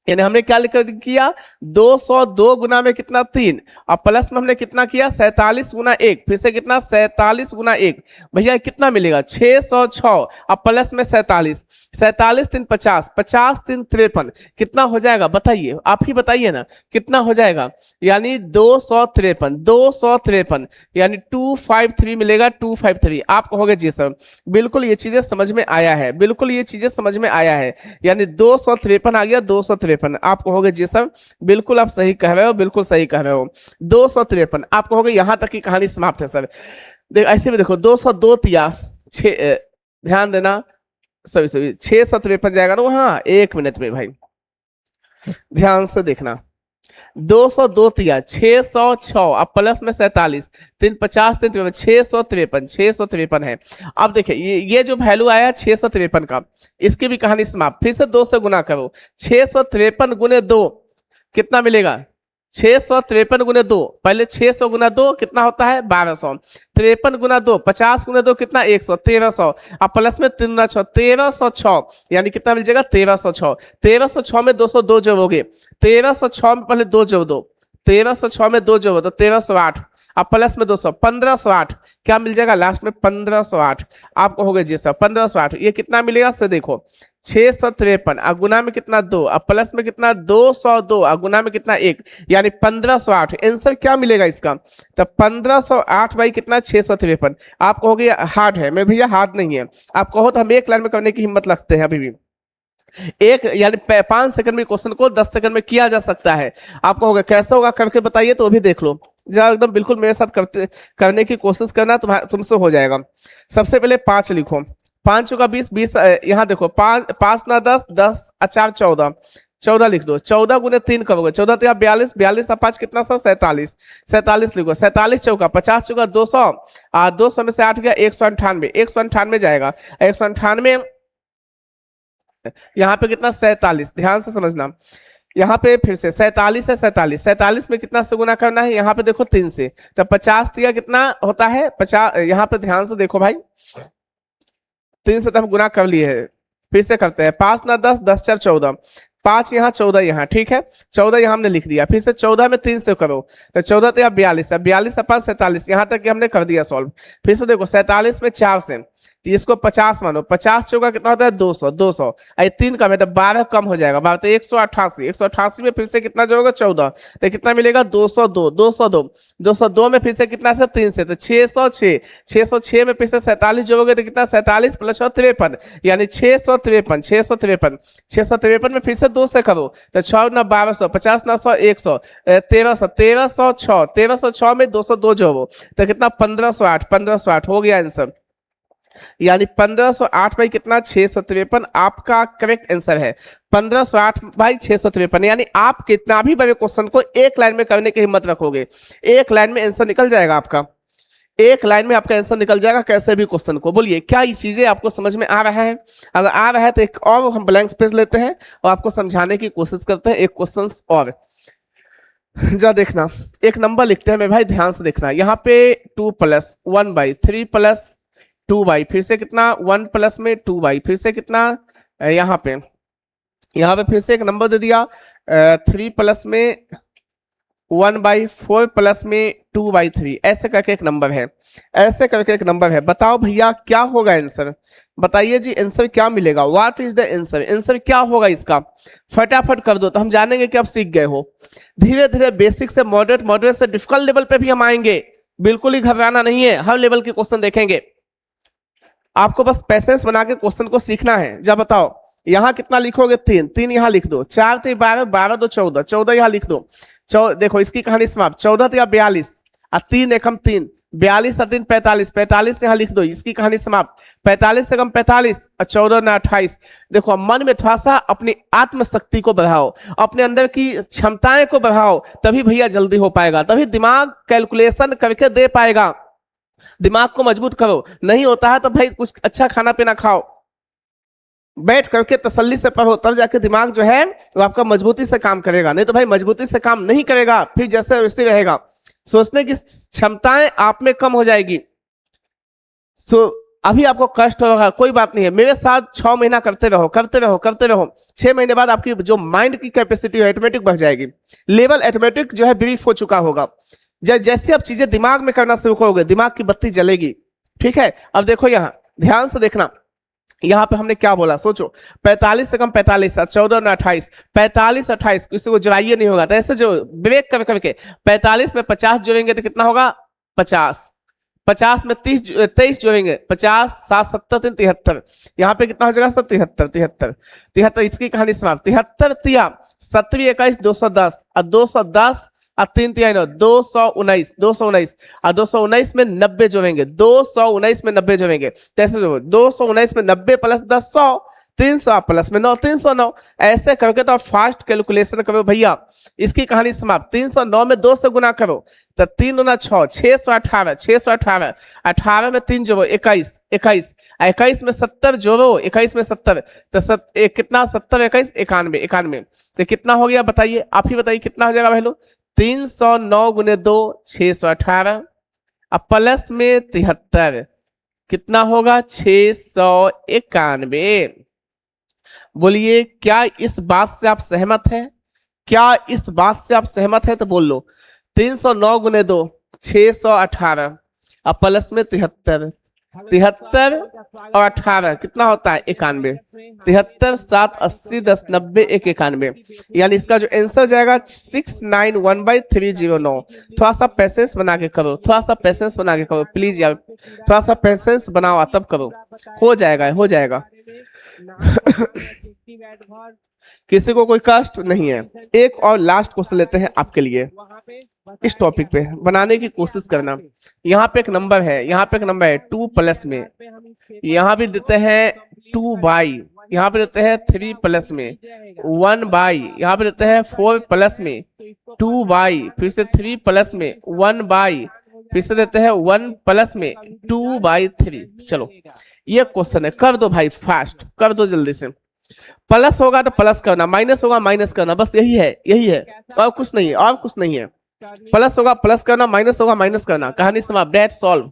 यानी हमने क्या लिख किया 202 गुना में कितना 3, और प्लस में हमने कितना किया 47 गुना 1, फिर से कितना 47 गुना 1, भैया कितना मिलेगा 606, और प्लस में 47, 47 3 50, 50 3 53, कितना हो जाएगा बताइए, आप ही बताइए ना कितना हो जाएगा। यानी 253, यानी 253 मिलेगा, 253। आप कहोगे जी सर बिल्कुल ये चीजें समझ में आया है, यानी 253 आ गया, 253। 253 आप कहोगे जी सर बिल्कुल आप सही कह रहे हो, बिल्कुल सही कह रहे हो। 253 आप कहोगे यहाँ तक की कहानी समाप्त है सर। ऐसे भी देखो 202 तिया ध्यान देना, सॉरी सॉरी 653 जाएगा ना वहाँ 1 मिनट में भाई, ध्यान से देखना। 202 तिया 606 अब प्लस में 47 350 653 है। अब देखिए ये जो वैल्यू आया 653 का, इसकी भी कहानी समाप्त। फिर से 2 से गुना करो, 653 गुने 2 कितना मिलेगा, 653 गुने 2, पहले 600 गुना 2 कितना होता है 1200, 53 गुना 2 50 गुना 2 कितना 100 1300, अब प्लस में 3 6 1306 यानी कितना मिल जाएगा 1306। 1306 में 202 जोड़ोगे, 1306 में पहले 2 जोड़ दो, 1306 में 2 जोड़ दो 1308, अब प्लस में 200 1508 क्या मिल जाएगा लास्ट में 1508। आप कहोगे जी सर 1508 ये कितना मिलेगा से देखो 653 अगुना में कितना 2 अब प्लस में कितना 202 अगुना में कितना 1 यानी 1508। आंसर क्या मिलेगा इसका, तो 1508 बाई कितना 653। आप कहोगे हार्ड है, मैं भैया हार्ड नहीं है। आप कहो तो हम एक लाइन में करने की हिम्मत रखते हैं अभी भी, एक यानी 5 सेकंड में क्वेश्चन को 10 सेकंड में किया जा सकता है। आप कहोगे कैसे होगा करके बताइए, तो अभी देख लो जरा एकदम बिल्कुल मेरे साथ करने की कोशिश करना, तुमसे हो जाएगा। सबसे पहले 5 लिखो, 5 का 20 20 यहाँ देखो 5 ना 10 10 4 14 14 लिख दो, 14 गुने 3 करोगे 14 तो 42 42 और 5 कितना सर 47 47 लिखो, 47 चौका 50 चौका 200 200 में से 8 गया 198 198 जाएगा 198 यहाँ पे कितना 47, ध्यान से समझना यहाँ पे फिर से 47 है 47 47 में कितना से गुना करना है यहाँ पे देखो 3 से, तो 50 दिया कितना होता है 50, यहाँ पे ध्यान से देखो भाई 3 से तो हम गुना कर लिए है, फिर से करते हैं 5 ना 10 10 4 14 5 यहाँ 14 यहाँ, ठीक है 14 यहाँ हमने लिख दिया, फिर से 14 में 3 से करो तो 14 तो 42 है 42 5 47 यहाँ तक हमने कर दिया सॉल्व। फिर से देखो 47 में 4 से तो इसको 50 मानो, 50 चौका कितना होता है 200 200 आई 3 कम है तो 12 कम हो जाएगा 12 तो 188 188 में फिर से कितना जोड़ोगे 14 तो कितना मिलेगा 202 202 202 में फिर से कितना से 3 से तो 606 606 में फिर से 47 जोड़ोगे तो कितना 47 प्लस 53 यानी 653 653 653 में फिर से 2 से करो तो 6 ना 1200 50 ना 100 100 1306 1306 में 202 जोड़ो तो कितना 1508 हो गया आंसर, यानी 1508 बाई कितना 653 आपका करेक्ट आंसर है। 1508 बाई 653 यानी आप कितना भी बड़े क्वेश्चन को एक लाइन में करने की हिम्मत रखोगे, एक लाइन में आंसर निकल जाएगा आपका, एक लाइन में आपका आंसर निकल जाएगा कैसे भी क्वेश्चन को। बोलिए क्या ये चीजें आपको समझ में आ रहा है, अगर आ रहा है तो एक और हम ब्लैंक स्पेस लेते हैं और आपको समझाने की कोशिश करते हैं एक क्वेश्चन और। जा देखना एक नंबर लिखते हैं मैं भाई, ध्यान से देखना यहाँ पे 2 प्लस 1 बाई 3 प्लस 2 बाई फिर से कितना 1 प्लस में 2 बाई फिर से कितना यहाँ पे फिर से एक नंबर दे दिया 3 प्लस में 1 बाई 4 प्लस में 2 बाई 3 ऐसे करके एक नंबर है, ऐसे करके एक नंबर है। बताओ भैया क्या होगा आंसर, बताइए जी आंसर क्या मिलेगा, what is the answer, answer क्या होगा इसका, फटाफट कर दो तो हम जानेंगे कि आप सीख गए हो। धीरे धीरे बेसिक से मॉडरेट, मॉडरेट से डिफिकल्ट लेवल पे भी हम आएंगे, बिल्कुल ही घबराना नहीं है, हर लेवल के क्वेश्चन देखेंगे, आपको बस पैसेंस बना के क्वेश्चन को सीखना है। जब बताओ यहाँ कितना लिखोगे 3 3 यहाँ लिख दो, 4 तो 12 12 तो 14 14 यहाँ लिख दो, देखो इसकी कहानी समाप्त। 14 तो 42 और 3 एक हम 3 42 और 3 45 45 यहाँ लिख दो, इसकी कहानी समाप्त। 45 से कम 45 और 14 ना 28। देखो मन में थोड़ा सा अपनी आत्मशक्ति को बढ़ाओ, अपने अंदर की क्षमताएं को बढ़ाओ, तभी भैया जल्दी हो पाएगा, तभी दिमाग कैलकुलेशन करके दे पाएगा। दिमाग को मजबूत करो, नहीं होता है तो भाई कुछ अच्छा खाना पीना खाओ, बैठ करके तसल्ली से पढ़ो, तब जाके दिमाग जो है वो आपका मजबूती से काम करेगा, नहीं तो भाई मजबूती से काम नहीं करेगा, फिर जैसे वैसे रहेगा, सोचने की क्षमताएं आप में कम हो जाएगी। सो अभी आपको कष्ट होगा, कोई बात नहीं है, मेरे साथ 6 महीना करते रहो करते रहो करते रहो, 6 महीने बाद आपकी जो माइंड की कैपेसिटी ऑटोमेटिक बढ़ जाएगी, लेवल ऑटोमेटिक जो है ब्रीफ हो चुका होगा। जैसे आप चीजें दिमाग में करना शुरू करोगे दिमाग की बत्ती जलेगी, ठीक है। अब देखो यहाँ ध्यान से देखना, यहाँ पे हमने क्या बोला सोचो, 45 से कम 45 14 ना 28 45 28 किसी को जवाइए नहीं होगा, तो ऐसे जो ब्रेक कर करके 45 में 50 जोड़ेंगे तो कितना होगा 50 50 में 23 जोड़ेंगे, 50 7 70 73, यहाँ पे कितना हो जाएगा सर 73 73 73, इसकी कहानी समाप्त। 73 तिया 7 21 210 और 210 और 3 तिया 219 219 और 219 में 90 जोड़ेंगे, 219 में 90 जोड़ेंगे, कैसे जोड़ो 219 में 90 प्लस 10 100, 300 प्लस में 9 309, ऐसे करके तो आप फास्ट कैलकुलेशन करो भैया, इसकी कहानी समाप्त। 309 में 2 से गुना करो तो 3 गुना 6 618 618, 18 में 3 जोड़ो 21 21, 21 में 70 जोड़ो, 21 में 70 तो कितना 70 21 91 91, तो कितना हो गया बताइए, आप ही बताइए कितना हो जाएगा भाई लोग। 309 गुने 2 618 अब प्लस में 73 कितना होगा 691। बोलिए क्या इस बात से आप सहमत हैं, क्या इस बात से आप सहमत हैं तो बोल लो। 309 गुने 2 618 अब प्लस में 73 73 और 18 कितना होता है 91, 73 7 80 10 90 1 91, यानी इसका जो आंसर जाएगा 691/309। थोड़ा सा पैसेंस बना के करो, थोड़ा सा पैसेंस बना के करो प्लीज यार, थोड़ा सा पैसेंस बनाओ तब करो, हो जाएगा हो जाएगा। किसी को कोई कष्ट नहीं है। एक और लास्ट क्वेश्चन लेते हैं आपके लिए, इस टॉपिक पे बनाने की कोशिश करना। यहाँ पे एक नंबर है, यहाँ पे एक नंबर है 2 प्लस में, यहाँ भी देते हैं 2 बाई, यहाँ पे देते हैं 3 प्लस में 1 बाई, यहाँ पे देते हैं 4 प्लस में 2 बाई, फिर से 3 प्लस में 1 बाई, फिर से देते हैं 1 प्लस में 2/3। चलो ये क्वेश्चन है, कर दो भाई फास्ट, कर दो जल्दी से। प्लस होगा तो प्लस करना, माइनस होगा माइनस करना, बस यही है यही है, और कुछ नहीं है, और कुछ नहीं है। प्लस होगा प्लस करना, माइनस होगा माइनस करना, कहानी समाप्त, डेट सॉल्व।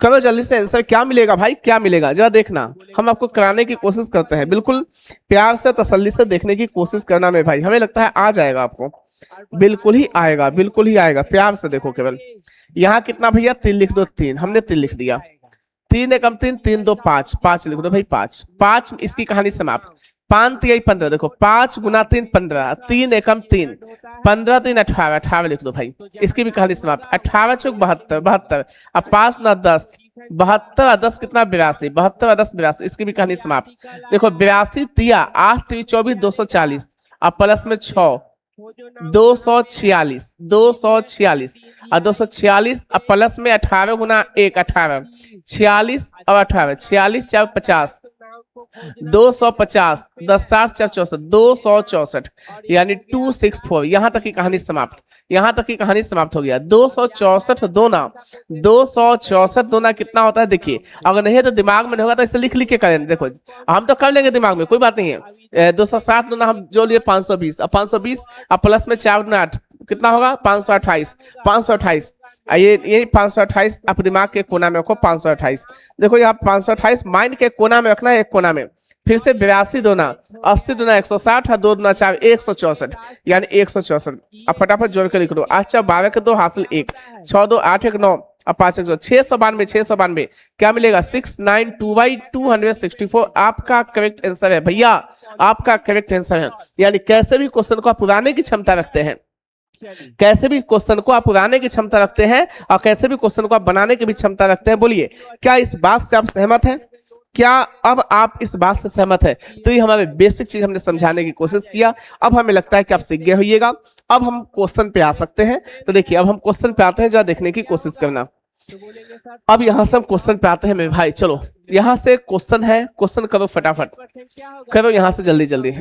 करो जल्दी से आंसर, क्या मिलेगा भाई क्या मिलेगा जरा देखना, हम आपको कराने की कोशिश करते हैं, बिल्कुल प्यार से तसल्ली से देखने की कोशिश करना में भाई, हमें लगता है आ जाएगा आपको, बिल्कुल ही आएगा बिल्कुल ही आएगा, प्यार से देखो केवल। यहाँ कितना भैया 3 लिख दो, 3 हमने 3 लिख दिया, 3 एकम 3 3 2 5 5 लिख दो भाई, 5 5 इसकी कहानी समाप्त। 5 3 15 देखो, 5 गुना 3 15, 3 एकम 3 15 3 18 18 लिख दो भाई, इसकी भी कहानी समाप्त। 18 चौक 72 72, अब 5 9 10 72 10 कितना 82 72 10 82, इसकी भी कहानी समाप्त। देखो 82 तिया 8 3 24 240, अब प्लस में 6 246 246 और 246 अब प्लस में 18 गुना 1 18 46 और 18 46 4 50 250 10 60 4 64 264, यानी 264। यहाँ तक की कहानी समाप्त, यहाँ तक की कहानी समाप्त हो गया। 264 दोना कितना होता है देखिए, अगर नहीं है तो दिमाग में नहीं होगा तो इसे लिख लिख के करें, देखो हम तो कर लेंगे दिमाग में, कोई बात नहीं है। 260 दोना हम जो लिए 520, अब 520 अब प्लस में 4 गुना 8 कितना होगा 528 528, ये 528 आप दिमाग के कोना में रखो 528। देखो यहाँ 528 माइंड के कोना में रखना है, एक कोना में। फिर से 82 दोना 80 दोना 160 2 दुना 4 164, यानी 164। अब फटाफट जोड़ कर लिख लो, 8 4 12 के 2 हासिल 1 6 2 8 1 9 अब 5 1 692 692 क्या मिलेगा 692/264 आपका करेक्ट आंसर है भैया, आपका करेक्ट आंसर है। यानी कैसे भी क्वेश्चन को आप पुराने की क्षमता रखते हैं, कैसे भी क्वेश्चन को आप उड़ाने की क्षमता रखते हैं और कैसे भी क्वेश्चन को आप बनाने की भी क्षमता रखते हैं। बोलिए क्या इस बात से आप सहमत हैं, क्या अब आप इस बात से सहमत है? तो ये हमारे बेसिक चीज हमने समझाने की कोशिश किया, अब हमें लगता है कि आप सीख गए होइएगा। अब हम क्वेश्चन पे आ सकते हैं, तो देखिए अब हम क्वेश्चन पे आते हैं, जरा देखने की कोशिश करना। अब यहाँ से हम क्वेश्चन पे आते हैं मेरे भाई, चलो यहाँ से क्वेश्चन है, क्वेश्चन करो फटाफट करो यहाँ से जल्दी जल्दी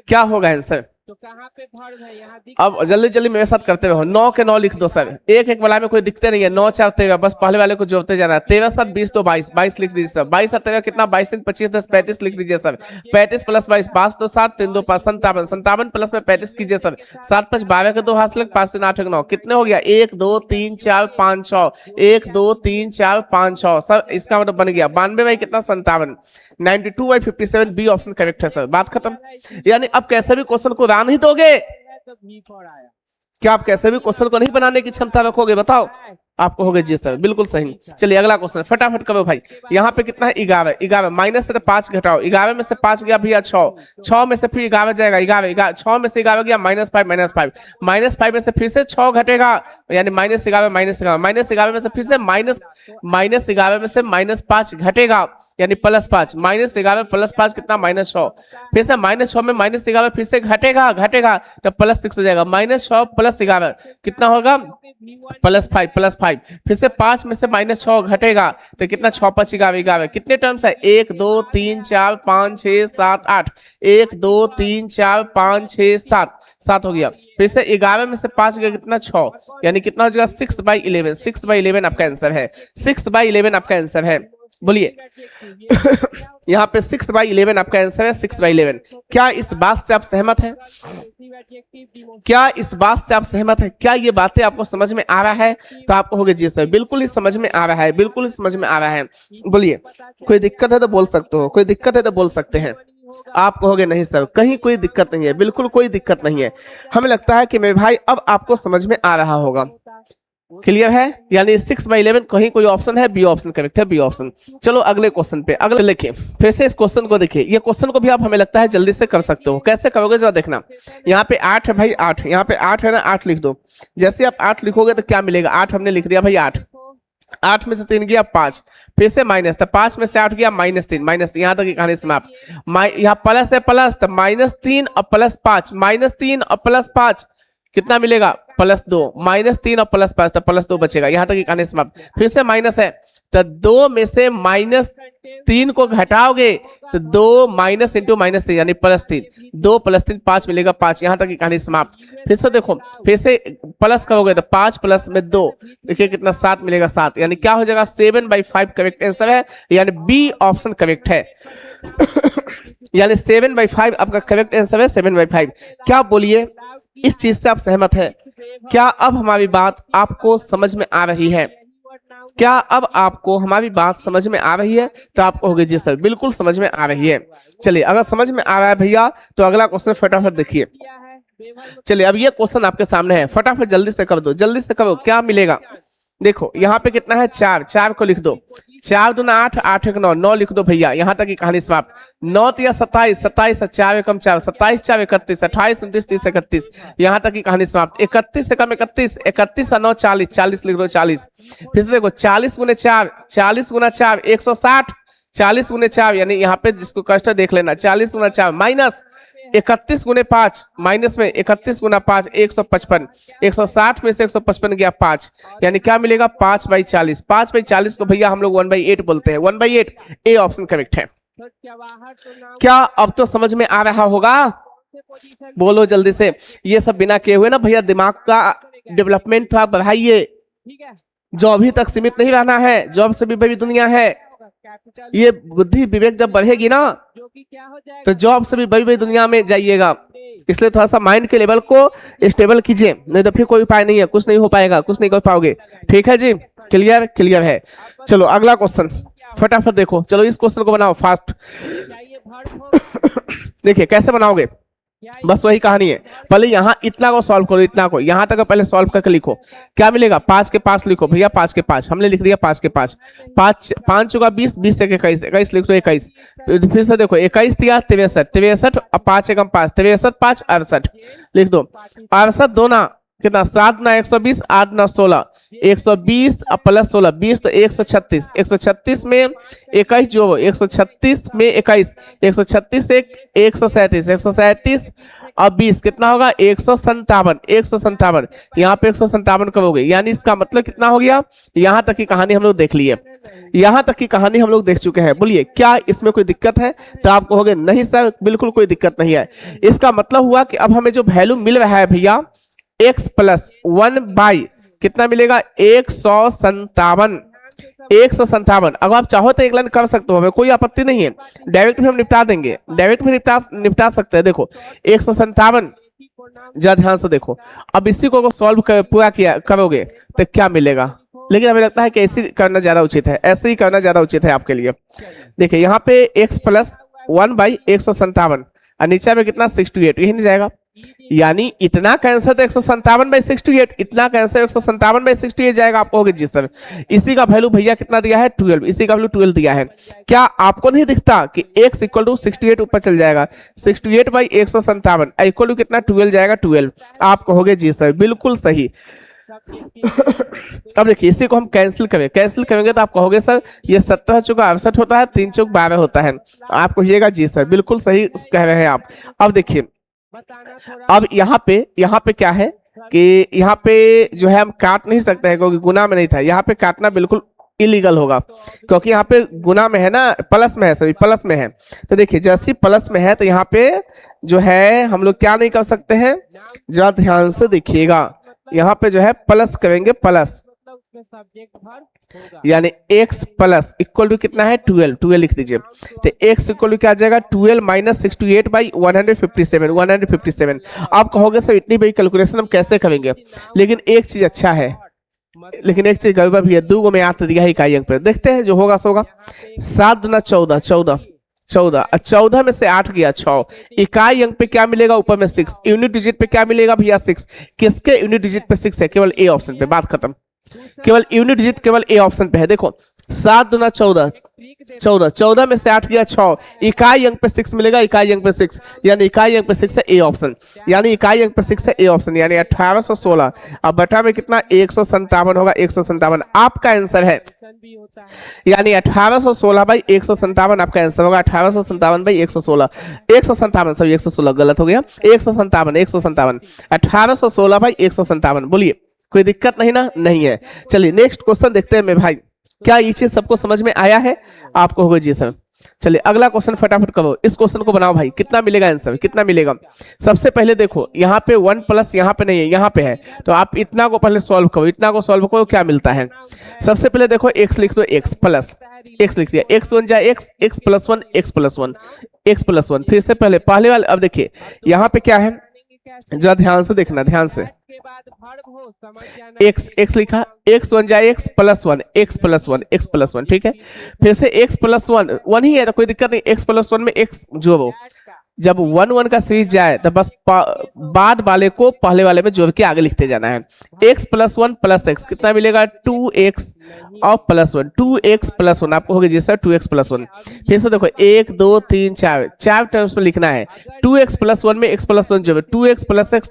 क्या होगा आंसर। तो कहाँ पे वर्ब है यहाँ, अब जल्दी जल्दी मेरे साथ करते रहो। 9 के 9 लिख दो सर, एक एक वाला में कोई दिखते नहीं है। 9 4 13, बस पहले वाले को जोड़ते जाना है। 13 7 20 तो 22 22 लिख दीजिए सर। 22 13 कितना 22 25 10 35 लिख दीजिए सर। 35 प्लस 22 5 2 7 3 2 5 57 57 प्लस में 35 कीजिए सर। 7 5 12 के 2 हासिल 5 3 8 9 कितने हो गया 1 2 3 4 5 6 1 2 3 4 5 6 सर, इसका मतलब बन गया 92 बाई कितना 57 92/57 बी ऑप्शन करेक्ट है सर, बात खत्म। यानी अब कैसे भी क्वेश्चन को रान ही दोगे, क्या आप कैसे भी क्वेश्चन को नहीं बनाने की क्षमता रखोगे बताओ? आपको हो गया जी सर, बिल्कुल सही। चलिए अगला क्वेश्चन फटाफट करो भाई। यहाँ पे कितना है 11, 11 माइनस से 5 घटाओ, 11 में से 5 गया भैया 6, 6 में से फिर 11 जाएगा, 11 6 में से 11 गया -5 -5 में से फिर से 6 घटेगा, यानी -11 -11 में से फिर से -11 में से -5 घटेगा, यानी +5 -11 +5 कितना -6, फिर से -6 में -11 फिर से घटेगा तो +6 हो जाएगा, -6 + 11 कितना होगा +5 फिर से 5 में से -6 घटेगा तो कितना 6 5 11 कितने टर्म्स है 1 2 3 4 5 6 7 8 1 2 3 4 5 6 7 7 हो गया, फिर से 11 में से 5 गया कितना 6, यानी कितना हो जाएगा 6/11 6/11 आपका आंसर है, 6/11 आपका आंसर है। बोलिए यहाँ पे 6/11 आपका आंसर है, 6/11। क्या इस बात से आप सहमत हैं? क्या इस बात से आप सहमत हैं? क्या ये बातें आपको समझ में आ रहा है? तो आपको होगा जी सर, बिल्कुल ही समझ में आ रहा है, बिल्कुल ही समझ में आ रहा है। बोलिए कोई दिक्कत है तो बोल सकते हो, कोई दिक्कत है तो बोल सकते हैं। आप कहोगे नहीं सर कहीं कोई दिक्कत नहीं है, बिल्कुल कोई दिक्कत नहीं है। हमें लगता है कि मेरे भाई अब आपको समझ में आ रहा होगा। क्लियर है? यानी 6/11 कहीं कोई ऑप्शन है, बी ऑप्शन करेक्ट है, बी ऑप्शन। चलो अगले क्वेश्चन पे, अगले लिखिए फिर से इस क्वेश्चन को देखिए। ये क्वेश्चन को भी आप हमें लगता है जल्दी से कर सकते हो। कैसे करोगे जरा देखना। यहाँ पे 8 है भाई, 8 यहाँ पे 8 है ना, 8 लिख दो। जैसे आप 8 लिखोगे तो क्या मिलेगा, 8 हमने लिख दिया भाई, 8 में से 3 गया 5, फिर से माइनस, तो 5 में से 8 गया -3 माइनस, यहाँ तक की कहानी समाप्त। यहाँ प्लस है, प्लस तो -3 और +5 -3 और +5 कितना मिलेगा +2, -3 और +5 तो +2 बचेगा, यहाँ तक की कहानी समाप्त। फिर से माइनस है तो 2 में से -3 को घटाओगे तो 2 माइनस इंटू -3 यानी +3, 2 + 3 5 मिलेगा 5, यहाँ तक की कहानी समाप्त। फिर से देखो, फिर से प्लस करोगे तो 5 प्लस में 2 देखिए कितना 7 मिलेगा 7, यानी क्या हो जाएगा 7/5 करेक्ट आंसर है, यानी बी ऑप्शन करेक्ट है। यानी 7/5 आपका करेक्ट आंसर है, 7/5। क्या बोलिए इस चीज से आप सहमत हैं? क्या अब हमारी बात आपको समझ में आ रही है? क्या अब आपको हमारी बात समझ में आ रही है? तो आपको होगी जी सर, बिल्कुल समझ में आ रही है। चलिए अगर समझ में आ रहा है भैया तो अगला क्वेश्चन फटाफट देखिए। चलिए अब ये क्वेश्चन आपके सामने है, फटाफट जल्दी से कर दो, जल्दी से करो। क्या मिलेगा देखो, यहाँ पे कितना है 4, 4 को लिख दो, 4 दूना 8, 8 एक 9, 9 लिख दो भैया, यहाँ तक की कहानी समाप्त। 9 या 27, 27 4 एकम 4, 27 4 31, 28 29 30 31, यहाँ तक की कहानी समाप्त। 31 एकम 31, 31 और 9 40, 40 लिख दो 40। फिर से देखो 40 गुने 4, 40 गुना 4 160, 40 गुने 4 यानी यहाँ पे जिसको कष्ट देख लेना, 40 गुना 4 माइनस 31 गुने 5, माइनस में 31 गुना 5 155, 160 में से 155 गया 5, यानी क्या मिलेगा 5/40। 5/40 को भैया हम लोग 1/8 बोलते हैं, 1/8 ए ऑप्शन करेक्ट है। क्या अब तो समझ में आ रहा होगा? बोलो जल्दी से। ये सब बिना किए हुए ना भैया, दिमाग का डेवलपमेंट थोड़ा बढ़ाइए। जॉब ही तक सीमित नहीं रहना है, जॉब से भी बड़ी दुनिया है। ये बुद्धि विवेक जब बढ़ेगी ना तो जॉब से भी बड़ी बड़ी दुनिया में जाइएगा। इसलिए थोड़ा सा माइंड के लेवल को स्टेबल कीजिए, नहीं तो फिर कोई उपाय नहीं है, कुछ नहीं हो पाएगा, कुछ नहीं कर पाओगे। ठीक है जी, क्लियर? क्लियर है। चलो अगला क्वेश्चन फटाफट देखो। चलो इस क्वेश्चन को बनाओ फास्ट। देखिए कैसे बनाओगे, बस वही कहानी है। पहले यहाँ इतना को सॉल्व करो, इतना को यहाँ तक पहले सॉल्व करके लिखो। क्या मिलेगा 5 के 5 लिखो भैया, 5 के 5 हमने लिख दिया, 5 के 5, 5 चौका 20, 20 से 21, 21 लिख दो 21। फिर से देखो 21 दिया 63, 63 और 5 एकम 5, 63 5 68 लिख दो। 68 दोना कितना 7 ना 120, 8 ना 16, 120 प्लस 16 20 तो 136, 136 में 21 जो 136 में 21, 136 एक 137, 137 और 20 कितना होगा 157, 157 यहाँ पे 157 करोगे, यानी इसका मतलब कितना हो गया। यहाँ तक की कहानी हम लोग देख लिए, यहाँ तक की कहानी हम लोग देख चुके हैं। बोलिए क्या इसमें कोई दिक्कत है? तो आप कहोगे नहीं सर बिल्कुल कोई दिक्कत नहीं है। इसका मतलब हुआ कि अब हमें जो वैल्यू मिल रहा है भैया x + 1/ कितना मिलेगा 157, 157। अगर आप चाहो तो एक लाइन कर सकते हो, हमें कोई आपत्ति नहीं है, डायरेक्ट भी हम निपटा देंगे, डायरेक्ट भी निपटा सकते हैं। देखो 157 जरा ध्यान से देखो। अब इसी को सॉल्व पूरा किया करोगे तो क्या मिलेगा, लेकिन हमें लगता है कि ऐसे करना ज्यादा उचित है, ऐसे ही करना ज्यादा उचित है आपके लिए। देखिए यहाँ पे x + 1/157 और नीचे में कितना 68, यही नहीं जाएगा यानी इतना का आंसर तो 157/68, इतना का आंसर 157/68 जाएगा। आप कहोगे जी सर इसी का वैल्यू भैया कितना दिया है 12, इसी का वैल्यू 12 दिया है। क्या आपको नहीं दिखता कि x इक्वल टू 68 ऊपर चल जाएगा, 68/157 इक्वल टू कितना 12 जाएगा 12। आप कहोगे जी सर बिल्कुल सही। अब देखिए इसी को हम कैंसिल करेंगे तो आप कहोगे सर ये 17 चौका 68 होता है, 3 चौक 12 होता है। आप कहिएगा जी सर बिल्कुल सही कह रहे हैं आप। अब देखिए अब यहाँ पे क्या है कि यहाँ पे जो है हम काट नहीं सकते हैं क्योंकि गुना में नहीं था। यहाँ पे काटना बिल्कुल इलीगल होगा क्योंकि यहाँ पे गुना में है ना, प्लस में है, सभी प्लस में है। तो देखिए जैसे प्लस में है तो यहाँ पे जो है हम लोग क्या नहीं कर सकते हैं, जरा ध्यान से देखिएगा। यहाँ पे जो है प्लस करेंगे, प्लस यानी x प्लस इक्वल टू कितना है 12 लिख दीजिए। तो x इक्वल टू क्या आ जाएगा 12 माइनस 68/157। आप कहोगे सर इतनी बड़ी कैलकुलेशन हम कैसे करेंगे, लेकिन एक चीज अच्छा है, लेकिन एक चीज गड़बड़ भी है। 2 को मैं याद दिया है इकाई अंक पे, देखते हैं जो होगा सो होगा। 7 दूना 14, 14 में से 8 गया 6, इकाई अंक पे क्या मिलेगा ऊपर में 6, यूनिट डिजिट पे क्या मिलेगा भैया 6। किसके यूनिट डिजिट पे 6 है, केवल ए ऑप्शन पे, बात खत्म। केवल यूनिट डिजिट केवल ए ऑप्शन पे है। देखो 7 दूना 14, 14 में से 8 गया 6, इकाई अंक पे 6 मिलेगा, इकाई अंक पे 6 यानी इकाई अंक पे 6 है ए ऑप्शन, यानी इकाई अंक पे 6 है ए ऑप्शन, यानी 1816। अब बटा में कितना 157 होगा, 157 आपका आंसर है, यानी 1816/157 आपका आंसर होगा। 1857/116, 157 सॉरी 116 गलत हो गया, 157 1816/157। बोलिए कोई दिक्कत नहीं ना, नहीं है। चलिए नेक्स्ट क्वेश्चन देखते हैं मेरे भाई, क्या ये चीज सबको समझ में आया है? आपको होगा जी सर। चलिए अगला क्वेश्चन फटाफट करो, इस क्वेश्चन को बनाओ भाई। कितना मिलेगा आंसर, कितना मिलेगा? सबसे पहले देखो यहाँ पे 1 प्लस यहाँ पे नहीं है, यहाँ पे है, तो आप इतना को पहले सॉल्व करो, इतना को सॉल्व करो क्या मिलता है। सबसे पहले देखो x लिख दो, x प्लस x लिख दिया, x 1 जाए x, x plus 1, x plus 1, x plus 1। फिर से पहले वाले, अब देखिए यहाँ पे क्या है, जरा ध्यान से देखना, ध्यान से। x लिखा, x 1 जाए x plus 1, x plus 1, x plus 1, ठीक है। फिर से x प्लस 1 ही है तो कोई दिक्कत नहीं, x प्लस 1 में x जोड़ो। जब 1 का सीरीज जाए तो बस बाद वाले को पहले वाले में जोड़ के आगे लिखते जाना है। x प्लस 1 प्लस x कितना मिलेगा 2x और प्लस 1, 2x प्लस 1 आपको होगा जी सर 2x प्लस 1। फिर से देखो 1 2 3 4 टर्म्स में लिखना है। 2x प्लस 1 में x प्लस 1 जोड़ो, 2x प्लस x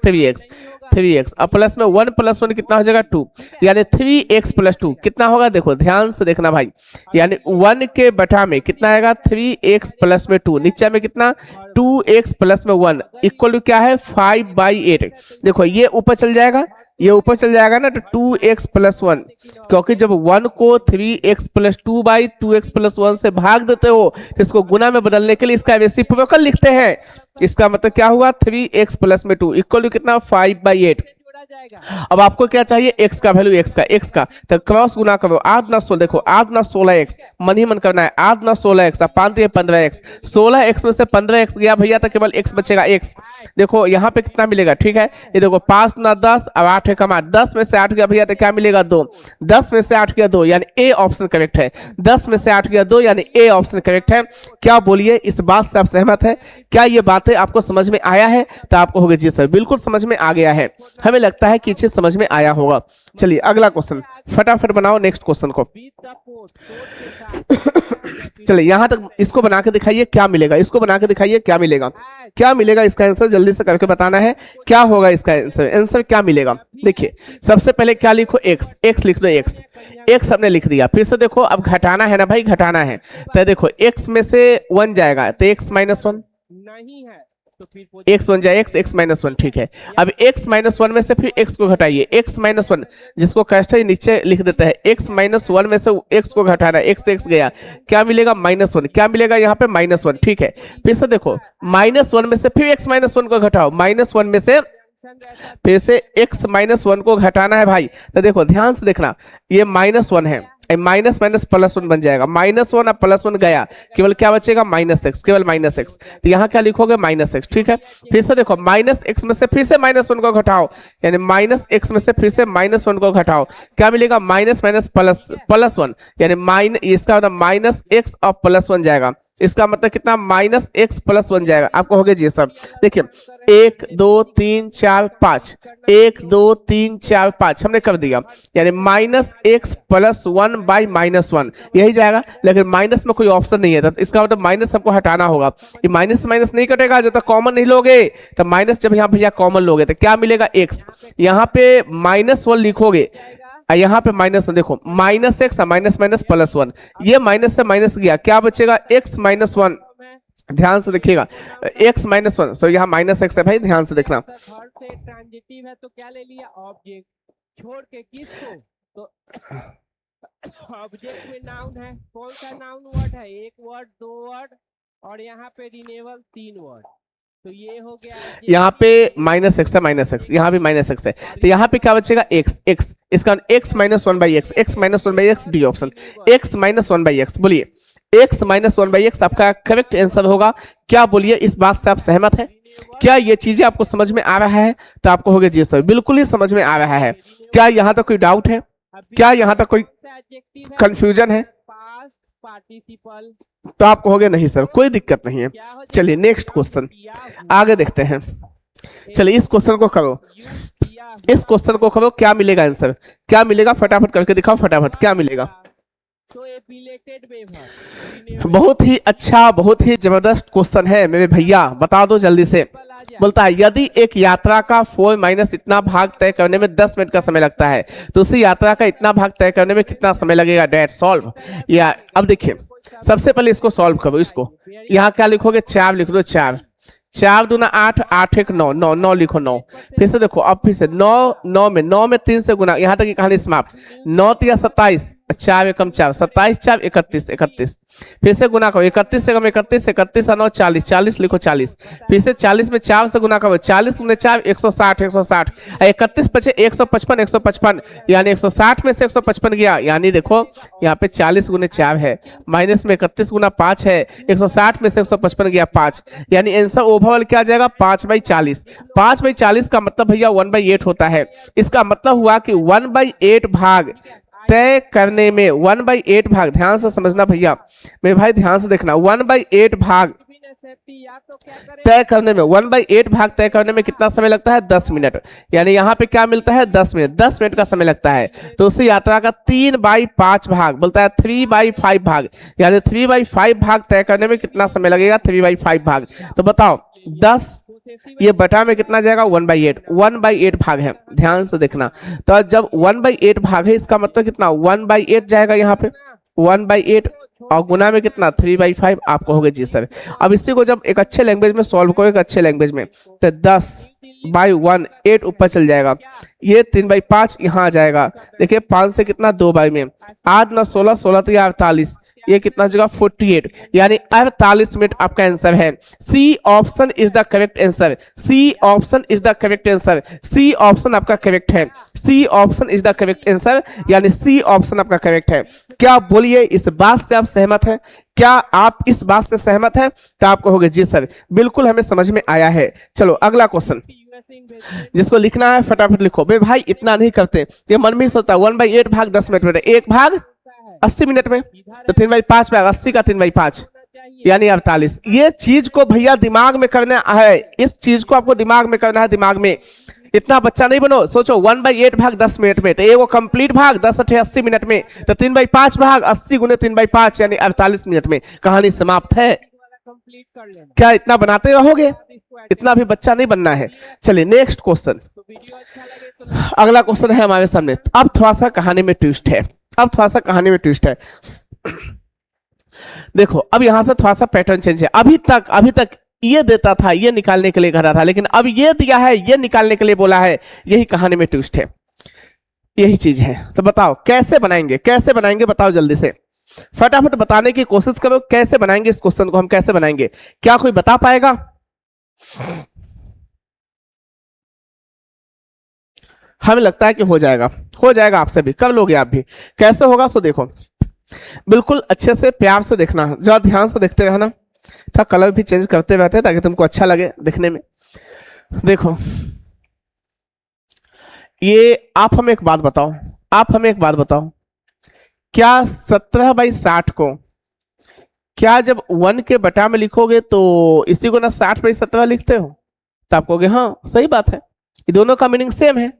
3x और प्लस में 1 प्लस 1 कितना हो जाएगा 2, यानी 3x प्लस 2 कितना होगा, देखो ध्यान से देखना भाई, यानी 1 के बटा में कितना आएगा 3x प्लस में 2, नीचे में कितना 2x प्लस में 1 इक्वल टू क्या है 5/8। देखो ये ऊपर चल जाएगा, ये ऊपर चल जाएगा ना, तो 2x प्लस 1, क्योंकि जब 1 को 3x प्लस 2/2x प्लस 1 से भाग देते हो तो इसको गुना में बदलने के लिए इसका रेसिप्रोकल लिखते हैं। इसका मतलब क्या हुआ 3x प्लस में 2 इक्वल टू कितना 5/8। अब आपको क्या चाहिए x का वैल्यू, x का तो क्रॉस गुना करो, 8 ना 16, देखो 8 ना 16x मन ही मन करना है, 8 ना 16x, आप 5 15x, 16x में से 15x गया भैया तो केवल x बचेगा x। देखो यहाँ पे कितना मिलेगा, ठीक है, ये देखो 5 ना 10 और 8 है कमा, 10 में से 8 गया भैया तो क्या मिलेगा 2, 10 में से 8 गया 2 यानी ए ऑप्शन करेक्ट है। 10 में से 8 गया 2 यानी ए ऑप्शन करेक्ट है। क्या बोलिए इस बात से आप सहमत है? क्या ये बातें आपको समझ में आया है? तो आपको होगा जी सर बिल्कुल समझ में आ गया है, हमें लगता है कि चीज समझ में आया होगा। चलिए अगला क्वेश्चन फटाफट बनाओ नेक्स्ट क्वेश्चन को। चलिए यहां तक इसको बना के दिखाइए क्या मिलेगा, इसको बना के दिखाइए क्या मिलेगा, क्या मिलेगा इसका आंसर जल्दी से करके बताना है। क्या होगा इसका आंसर, आंसर क्या मिलेगा? देखिए सबसे पहले क्या लिखो x लिख दो, x हमने लिख दिया। फिर से देखो अब घटाना है ना भाई, घटाना है तो देखो x में से 1 जाएगा तो x माइनस 1 नहीं है, x 1 जाए x माइनस 1, ठीक है। अब x माइनस 1 में से फिर x को घटाइए, x माइनस 1 जिसको कैस्ट है नीचे लिख देता है, x माइनस 1 में से x को घटाना, x गया क्या मिलेगा -1, क्या मिलेगा यहाँ पे -1, ठीक है। फिर से देखो -1 में से फिर x माइनस 1 को घटाओ, -1 में से फिर से x माइनस 1 को घटाना है भाई। तो देखो ध्यान से देखना, ये -1 है, माइनस माइनस प्लस 1 बन जाएगा, -1 और +1 गया, केवल क्या बचेगा -x, केवल -x। तो यहाँ क्या लिखोगे -x, ठीक है। फिर से देखो -x में से फिर से -1 को घटाओ, यानी -x में से फिर से -1 को घटाओ, क्या मिलेगा माइनस माइनस प्लस 1, यानी इसका मतलब -x और +1 जाएगा, इसका मतलब कितना -x+1 जाएगा। आपको हो गया जी सब। देखिए 1 2 3 4 5, 1 2 3 4 5 हमने कर दिया, यानी -x+1/-1 यही जाएगा। लेकिन माइनस में कोई ऑप्शन नहीं है, तो इसका मतलब माइनस सबको हटाना होगा। ये माइनस माइनस नहीं कटेगा जब तक कॉमन नहीं लोगे। तो माइनस जब यहाँ भैया कॉमन लोगे तो क्या मिलेगा, x। यहाँ पे -1 लिखोगे, यहाँ पे -1 देखो, -x माइनस माइनस +1, ये माइनस से माइनस गया, क्या बचेगा x-1। ध्यान से देखिएगा, x-1, सो यहाँ -x है भाई, ध्यान से देखना। ट्रांजिटिव है तो क्या ले लिया, ऑब्जेक्ट छोड़ के किसको, तो ऑब्जेक्ट में नाउन है, कौन सा नाउन वर्ड है, एक वर्ड, दो वर्ड, और यहाँ पे रिनेबल 3 वर्ड, तो ये हो गया। यहाँ पे -x है, -x, यहाँ भी -x है, तो यहाँ पे क्या बचेगा, x। इसका x-1/x, x-1/x D option, x-1/x। बोलिए x-1/x आपका करेक्ट आंसर होगा। क्या बोलिए, इस बात से आप सहमत हैं? क्या ये चीजें आपको समझ में आ रहा है? तो आपको हो गया जी सर, बिल्कुल ही समझ में आ रहा है। क्या यहाँ तक कोई डाउट है? क्या यहाँ तक कोई कंफ्यूजन है? पार्टिसिपल, तो आपको हो गया नहीं सर, कोई दिक्कत नहीं है। चलिए नेक्स्ट क्वेश्चन आगे देखते हैं। चलिए इस क्वेश्चन को करो, इस क्वेश्चन को करो, क्या मिलेगा आंसर, क्या मिलेगा, फटाफट करके दिखाओ, फटाफट क्या मिलेगा। तो बहुत ही अच्छा, बहुत ही जबरदस्त क्वेश्चन है मेरे भैया, बता दो जल्दी से। बोलता है यदि एक यात्रा का 4 - इतना भाग तय करने में 10 मिनट का समय लगता है, तो उसी यात्रा का इतना भाग तय करने में कितना समय लगेगा, डेट सॉल्व। या अब देखिए, सबसे पहले इसको सॉल्व करो। इसको यहाँ क्या लिखोगे, 4 लिख दो, 4 4 दूना 8, 8 1 9, 9 9 लिखो 9। फिर से देखो, अब फिर से 9 9 में 3 से गुना, यहाँ तक की कहानी समाप्त। 9 3 27, 4 एकम 4, 27 4 31, 31। फिर से गुना करो, 31 से कम 31, 31 9 40, 40 लिखो 40। फिर से 40 में 4 से गुना करो, 40 गुने 4 160, 160। 31 बचे 155, 155, यानी 160 में से 155 गया, यानी देखो यहाँ पे 40 गुने 4 है, माइनस में 31 गुना 5 है, 160 में से 155 गया 5, यानी आंसर ओवरऑल क्या जाएगा, 5/40। 5/40 का मतलब भैया 1/8 होता है। इसका मतलब हुआ कि 1/8 भाग तय करने में, 1/8 भाग, ध्यान से समझना भैया मेरे भाई, ध्यान से देखना, 1/8 भाग तय करने में, 1/8 भाग तय करने में कितना समय लगता है, 10 मिनट। यानी यहाँ पे क्या मिलता है, 10 मिनट, 10 मिनट का समय लगता है। तो उसी यात्रा का 3/5 भाग, बोलता है 3/5 भाग, यानी 3/5 भाग तय करने में कितना समय लगेगा, 3/5 भाग। तो बताओ 10 ये बटा में कितना जाएगा, 1/8, 1/8 भाग है, ध्यान से देखना। तो जब 1/8 भाग है, इसका मतलब कितना, 1/8 जाएगा यहाँ पे, 1/8, और गुना में कितना, 3/5। आपको हो गया जी सर। अब इसी को जब एक अच्छे लैंग्वेज में सॉल्व करो, एक अच्छे लैंग्वेज में, तो 10/1 8 ऊपर चल जाएगा, ये 3/5 यहाँ आ जाएगा। देखिए 5 से कितना, 2 बाई में, 8 9 16, 16 3 48, ये कितना जगह 48, यानी 48 मिनट आपका आंसर है। C option is the correct answer, C option is the correct answer, C option आपका करेक्ट है, C option is the correct answer, यानी सी ऑप्शन आपका करेक्ट है। क्या बोलिए, इस बात से आप सहमत हैं? क्या आप इस बात से सहमत हैं? तो आपको होगा जी सर, बिल्कुल हमें समझ में आया है। चलो अगला क्वेश्चन, जिसको लिखना है फटाफट लिखो। बे भाई इतना नहीं करते, ये मन में ही सोचता है 1/8 भाग 10 मिनट में, एक भाग 80 मिनट में, तो 3/5 भाग 80 का 3/5 यानी 48। ये चीज को भैया दिमाग में करना है, इस चीज को आपको दिमाग में करना है, दिमाग में। इतना बच्चा नहीं बनो, सोचो 1/8 भाग 10 मिनट में, तो ये वो कंप्लीट भाग 10 8 80 मिनट में, तो 3/5 भाग 80 गुने 3/5 यानी 48 मिनट में कहानी समाप्त है। क्या इतना बनाते रहोगे? इतना भी बच्चा नहीं बनना है। चलिए नेक्स्ट क्वेश्चन, अगला क्वेश्चन है हमारे सामने। अब थोड़ा सा कहानी में ट्विस्ट है, अब थोड़ा सा कहानी में ट्विस्ट है। देखो अब यहां से थोड़ा सा पैटर्न चेंज है। अभी तक ये देता था, ये निकालने के लिए कह रहा था, लेकिन अब ये दिया है, ये निकालने के लिए बोला है। यही कहानी में ट्विस्ट है, यही चीज है। तो बताओ कैसे बनाएंगे, कैसे बनाएंगे, बताओ जल्दी से, फटाफट बताने की कोशिश करो। कैसे बनाएंगे इस क्वेश्चन को, हम कैसे बनाएंगे? क्या कोई बता पाएगा? हमें लगता है कि हो जाएगा, हो जाएगा आपसे भी, कर लोगे आप भी। कैसे होगा सो देखो, बिल्कुल अच्छे से प्यार से देखना, जरा ध्यान से देखते रहना, थोड़ा कलर भी चेंज करते रहते हैं ताकि तुमको अच्छा लगे दिखने में। देखो ये आप हमें एक बात बताओ, आप हमें एक बात बताओ, क्या 17/60 को क्या जब 1 के बटा में लिखोगे तो इसी को ना 60/17 लिखते हो? तो आप कहोगे हाँ सही बात है, ये दोनों का मीनिंग सेम है।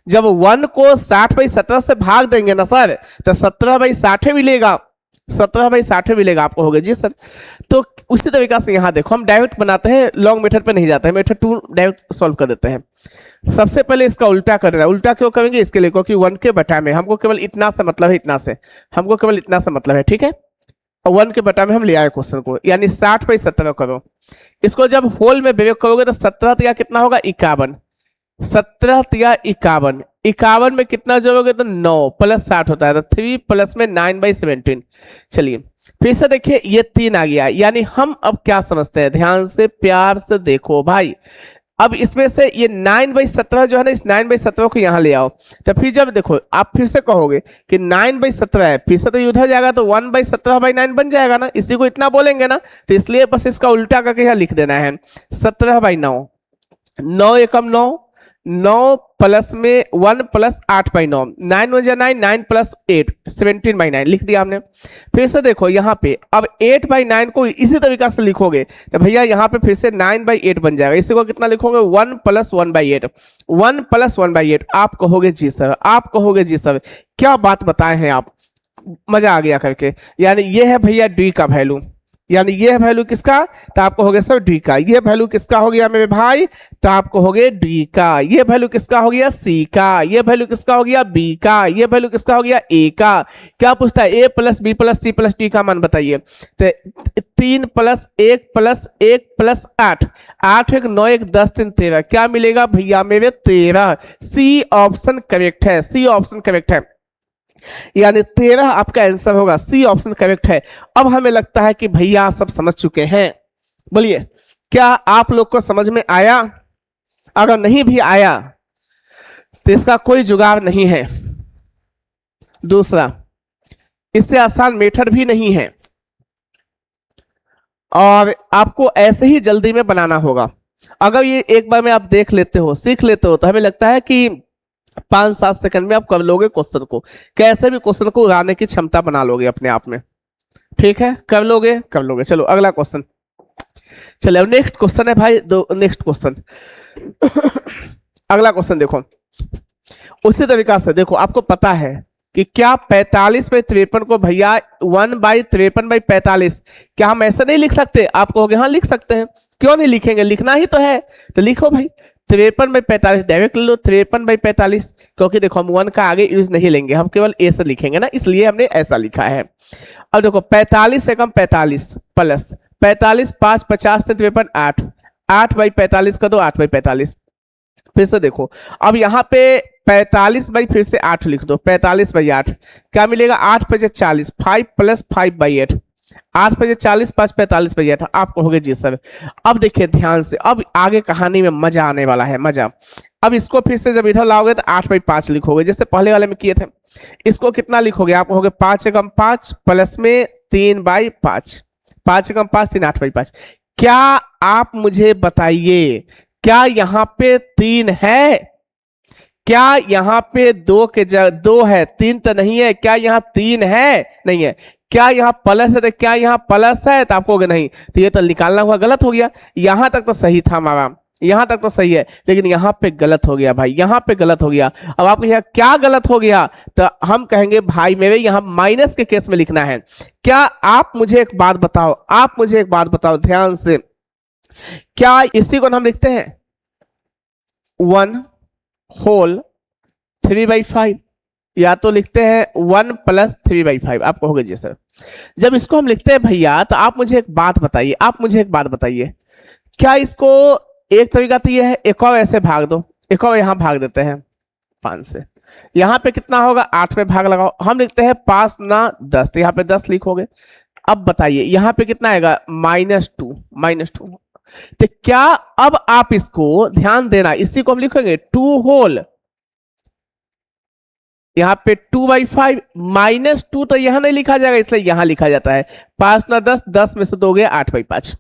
जब 1 को 60/17 से भाग देंगे ना सर तो 17/60 मिलेगा, 17/60 मिलेगा। आप कहोगे जी सर। तो उसी तरीका से यहाँ देखो, हम डायरेक्ट बनाते हैं, लॉन्ग मेथड पे नहीं जाते हैं, मेथड 2 डायरेक्ट सॉल्व कर देते हैं। सबसे पहले इसका उल्टा कर देना। उल्टा क्यों करेंगे? इसके लिए क्योंकि 1 के बटा में हमको केवल इतना से मतलब है, इतना से हमको केवल इतना से मतलब है, ठीक है। और 1 के बटा में हम ले आए क्वेश्चन को, यानी 60/17 करो। इसको जब होल में ब्रेक करोगे तो 17 तिया कितना होगा? 51। 17 तिया 51, 51 में कितना जोड़ोगे तो 9 प्लस 60 होता है, तो 3 प्लस में 9/17। चलिए फिर से देखिए, ये 3 आ गया। यानी हम अब क्या समझते हैं, ध्यान से प्यार से देखो भाई। अब इसमें से ये 9/17 जो है ना, इस 9/17 को यहाँ ले आओ। तो फिर जब देखो आप फिर से कहोगे कि 9/17 है, फिर से तो ये उधर जाएगा तो 1/17/9 बन जाएगा ना, इसी को इतना बोलेंगे ना। तो इसलिए बस इसका उल्टा करके यहाँ लिख देना है 17/9। 9 एकम 9, 9 प्लस में 1 प्लस 8/9, 9 1 9, 9 प्लस 8 17/9 लिख दिया हमने। फिर से देखो यहाँ पे अब 8/9 को इसी तरीका से लिखोगे तो भैया यहाँ पे फिर से 9/8 बन जाएगा। इसी को कितना लिखोगे? 1 प्लस 1/8, 1 प्लस 1/8। आप कहोगे जी सर, आप कहोगे जी सर क्या बात बताए हैं आप, मजा आ गया करके। यानी ये है भैया डी का वैल्यू, यानी ये वैल्यू किसका? तो आप कहोगे सर डी का। ये वैल्यू किसका हो गया मेरे भाई? तो आप कहोगे डी का। ये वैल्यू किसका हो गया? सी का। ये वैल्यू किसका हो गया? बी का। ये वैल्यू किसका हो गया? ए का। क्या पूछता है? A plus B plus C plus D का मान बताइए। तो 3 प्लस 1 प्लस 1 प्लस 8, 8 1 9 1 10 3 13, क्या मिलेगा भैया मेरे? 13। सी ऑप्शन करेक्ट है, सी ऑप्शन करेक्ट है, यानी 13 आपका आंसर होगा। सी ऑप्शन करेक्ट है। अब हमें लगता है कि भैया सब समझ चुके हैं। बोलिए क्या आप लोग को समझ में आया? अगर नहीं भी आया तो इसका कोई जुगाड़ नहीं है। दूसरा, इससे आसान मेथड भी नहीं है और आपको ऐसे ही जल्दी में बनाना होगा। अगर ये एक बार में आप देख लेते हो, सीख लेते हो, तो हमें लगता है कि 5-7 सेकंड में आप कर लोगे क्वेश्चन को, कैसे भी क्वेश्चन को उड़ाने की क्षमता बना लोगे अपने आप में। ठीक है, कर लोगे कर लोगे। चलो अगला क्वेश्चन। चलो नेक्स्ट क्वेश्चन है भाई, नेक्स्ट क्वेश्चन अगला क्वेश्चन देखो, उसी तरीका से देखो। आपको पता है कि क्या 45/53 को भैया 1/53/45 क्या हम ऐसे नहीं लिख सकते? आप कहोगे हाँ लिख सकते हैं, क्यों नहीं लिखेंगे, लिखना ही तो है। तो लिखो भाई 53/45 डायरेक्ट लो 53/45, क्योंकि देखो हम 1 का आगे यूज नहीं लेंगे, हम केवल ए से लिखेंगे ना, इसलिए हमने ऐसा लिखा है। अब देखो 45 से कम 45 प्लस 45 5 50 से 53 8, 8/45 का दो 8/45। फिर से देखो अब यहाँ पे 45 बाई फिर से 8 लिख दो, 45/8 क्या मिलेगा? 8 × 40, 5 + 5/8, 8 × 40 5 45/8। आप कहोगे जी सर। अब देखिए ध्यान से, अब आगे कहानी में मजा आने वाला है, मजा। अब इसको फिर से जब इधर लाओगे तो 8/5 लिखोगे, जैसे पहले वाले में किए थे। इसको कितना लिखोगे? आप कहोगे 5 × 5 प्लस में 3/5, 5 × 5 3, 8/5। क्या आप मुझे बताइए, क्या यहाँ पे 3 है? क्या यहाँ पे 2 के जगह 2 है, 3 तो नहीं है। क्या यहाँ 3 है? नहीं है। क्या यहाँ प्लस है? तो क्या यहाँ प्लस है? तो आप कहोगे नहीं, तो ये तो निकालना हुआ, गलत हो गया। यहां तक तो सही था हमारा, यहां तक तो सही है, लेकिन यहाँ पे गलत हो गया भाई, यहाँ पे गलत हो गया। अब आपको यहाँ क्या गलत हो गया? तो हम कहेंगे भाई मेरे यहाँ माइनस के केस में लिखना है। क्या आप मुझे एक बात बताओ, आप मुझे एक बात बताओ ध्यान से, क्या इसी को हम लिखते हैं 1 होल 3/5, या तो लिखते हैं 1 + 3/5? आप कहोगे जी सर। जब इसको हम लिखते हैं भैया तो आप मुझे एक बात बताइए, आप मुझे एक बात बताइए, क्या इसको एक तरीका तो ये है, एक और ऐसे भाग दो, एक और यहां भाग देते हैं 5 से, यहां पे कितना होगा? 8 पे भाग लगाओ। हम लिखते हैं 5 × 10, तो यहाँ पे 10 लिखोगे। अब बताइए यहाँ पे कितना आएगा? -2। तो क्या अब आप इसको ध्यान देना, इसी को हम लिखेंगे 2 होल, यहाँ पे 2/5 -2, तो यहां नहीं लिखा जाएगा, इसलिए यहां लिखा जाता है 5 × 10, 10 में से 2 गए 8/5।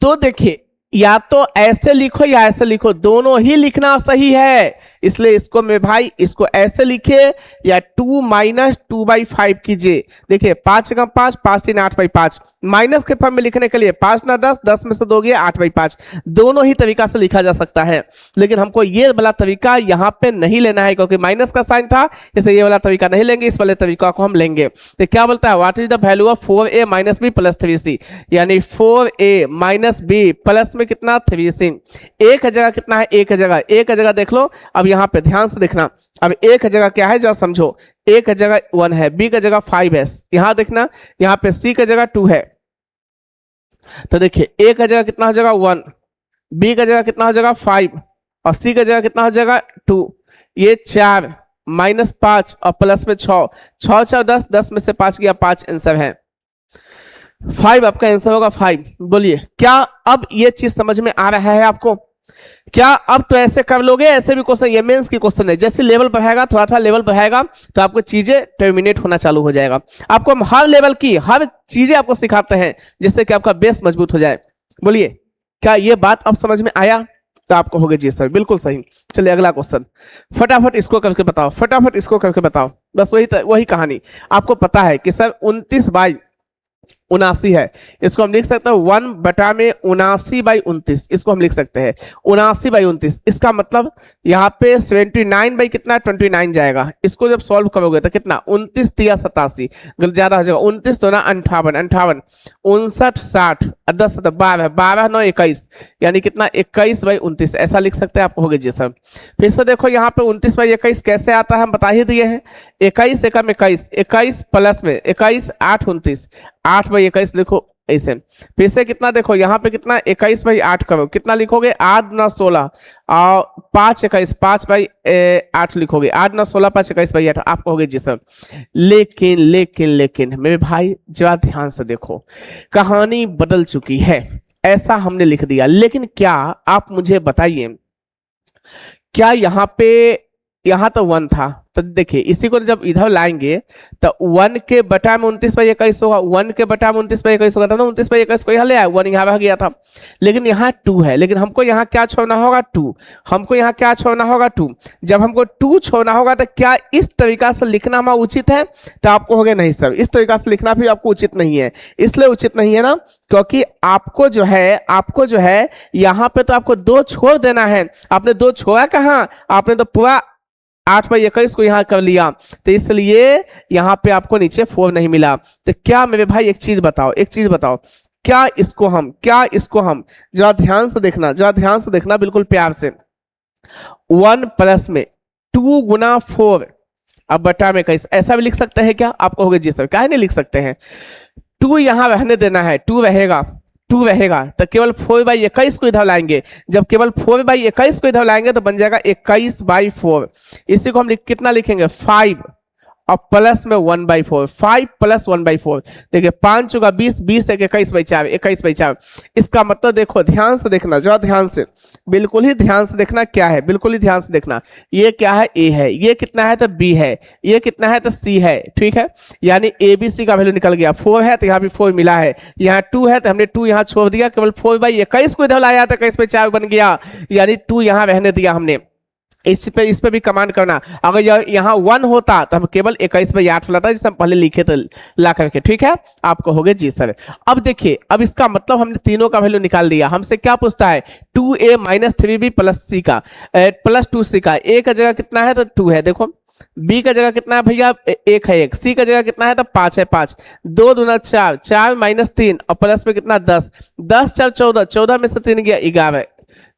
तो देखिए या तो ऐसे लिखो या ऐसे लिखो, दोनों ही लिखना सही है। इसलिए इसको मेरे भाई इसको ऐसे लिखे या 2 माइनस 2/5 कीजिए। देखिए 5 का 5, 5 3 8/5, माइनस के फॉर्म में लिखने के लिए 5 ना 10, 10 में से 2 गए 8/5, दोनों ही तरीका से लिखा जा सकता है, लेकिन हमको ये वाला तरीका यहाँ पे नहीं लेना है क्योंकि माइनस का साइन था, इसलिए ये वाला तरीका नहीं लेंगे, इस वाले तरीका को हम लेंगे। तो क्या बोलता है, what is the value of 4a minus B plus 3c, यानी 4a माइनस बी प्लस में कितना 3c। एक जगह कितना है, एक जगह देख लो। अब यहाँ पे ध्यान से देखना, अब एक जगह क्या है जरा समझो, एक जगह 1 है, बी का जगह 5 है, यहां देखना यहाँ पे सी का जगह 2 है, तो देखिए ए का जगह कितना हो जाएगा 1, बी का जगह कितना हो जाएगा 5 और सी का जगह कितना हो जाएगा 2। ये 4 माइनस 5 और प्लस में 6, 6 4 10, 10 में से 5 गया 5, आंसर है 5, आपका आंसर होगा 5। बोलिए क्या अब ये चीज समझ में आ रहा है आपको? क्या अब तो ऐसे कर लोगे? ऐसे भी क्वेश्चन, ये मेंस की क्वेश्चन है, जैसे लेवल बढ़ाएगा थोड़ा थोड़ा लेवल बढ़ाएगा तो आपको चीजें टर्मिनेट होना चालू हो जाएगा। आपको हम हर लेवल की हर चीजें आपको सिखाते हैं जिससे कि आपका बेस मजबूत हो जाए। बोलिए क्या ये बात अब समझ में आया? तो आपको होगा जी सर बिल्कुल सही। चलिए अगला क्वेश्चन, फटाफट इसको करके बताओ, फटाफट इसको करके बताओ, बस वही कहानी। आपको पता है कि सर 29/79 है, इसको हम लिख सकते हैं 1/79/29, इसको हम लिख सकते हैं 79/29। इसका मतलब यहाँ पे 79 कितना 29 जाएगा, इसको जब सॉल्व करोगे तो कितना 29 3 87, ज्यादा हो जाएगा 29 तो ना 58 58 59 60 10 12 12 9 21, यानी कितना 21/29, ऐसा लिख सकते हैं। आपको हो गया जी सर। फिर से देखो यहाँ पे 29/21 कैसे आता है हम बता ही दिए हैं, 21 एकम 21, 21 प्लस में 21 8 29, 8/21 लिखो ऐसे। फिर से कितना देखो यहाँ पे कितना 21/8 करो, कितना लिखोगे 8 9 16 और 5 21, 5/8 लिखोगे, 8 9 16 5 21/8, आपको हो गया जी सर। लेकिन लेकिन लेकिन मेरे भाई जरा ध्यान से देखो, कहानी बदल चुकी है, ऐसा हमने लिख दिया, लेकिन क्या आप मुझे बताइए, क्या यहाँ तो 1 था, तो देखिए इसी को जब इधर लाएंगे तो 1 के बटा में 29/21 होगा, 1 के बटा में 29/21 होगा, तो 29/21 को यहाँ ले आया, 1 यहाँ रह गया था, लेकिन यहाँ 2 है, लेकिन हमको यहाँ क्या छोड़ना होगा 2, हमको यहाँ क्या छोड़ना होगा 2। जब हमको 2 छोड़ना होगा तो क्या इस तरीका से लिखना हमारा उचित है? तो आपको हो गया नहीं सर, इस तरीका से लिखना भी आपको उचित नहीं है। इसलिए उचित नहीं है ना क्योंकि आपको जो है यहाँ पे तो आपको 2 छोड़ देना है, आपने 2 छोड़ा कहाँ, आपने तो पूरा 8/21 को यहाँ कर लिया, तो इसलिए यहाँ पे आपको नीचे 4 नहीं मिला। तो क्या मेरे भाई एक चीज बताओ, क्या इसको हम जरा ध्यान से देखना बिल्कुल प्यार से, 1 प्लस में 2 गुना 4 अब बटा में 21, ऐसा भी लिख सकते हैं क्या? आपको हो गया जी सर, क्या नहीं लिख सकते हैं, 2 यहाँ रहने देना है, 2 रहेगा तो केवल 4/21 को इधर लाएंगे, जब केवल 4/21 को इधर लाएंगे तो बन जाएगा 21/4। इसी को हम कितना लिखेंगे 5 और प्लस में 1/4, 5 प्लस 1/4, देखिए 5 होगा 20, 20 एक 21/4, 21/4। इसका मतलब देखो ध्यान से देखना, जरा ध्यान से, बिल्कुल ही ध्यान से देखना क्या है, बिल्कुल ही ध्यान से देखना, ये क्या है A है, ये कितना है तो B है, ये कितना है तो C है, ठीक है, यानी ABC का वैल्यू निकल गया, 4 है तो यहाँ भी 4 मिला है, यहाँ 2 है तो हमने 2 यहाँ छोड़ दिया, केवल 4/21 को इधर लाया तो 21/4 बन गया, यानी 2 यहाँ रहने दिया हमने। इस पे भी कमांड करना, अगर यहाँ 1 होता तो हम केवल 21/8 लाता जिसे हम पहले लिखे थे ला करके, ठीक है, आपको हो गया जी सर। अब देखिए, अब इसका मतलब हमने तीनों का वैल्यू निकाल दिया, हमसे क्या पूछता है 2a minus 3b plus c का प्लस 2c का, a का जगह कितना है तो 2 है, देखो b का जगह कितना है भैया 1 है 1, c का जगह कितना है तो 5 है 5, 2 दूना 4, 4 माइनस 3 और प्लस में कितना 10, 10 4 14, 14 में से 3 गया 11,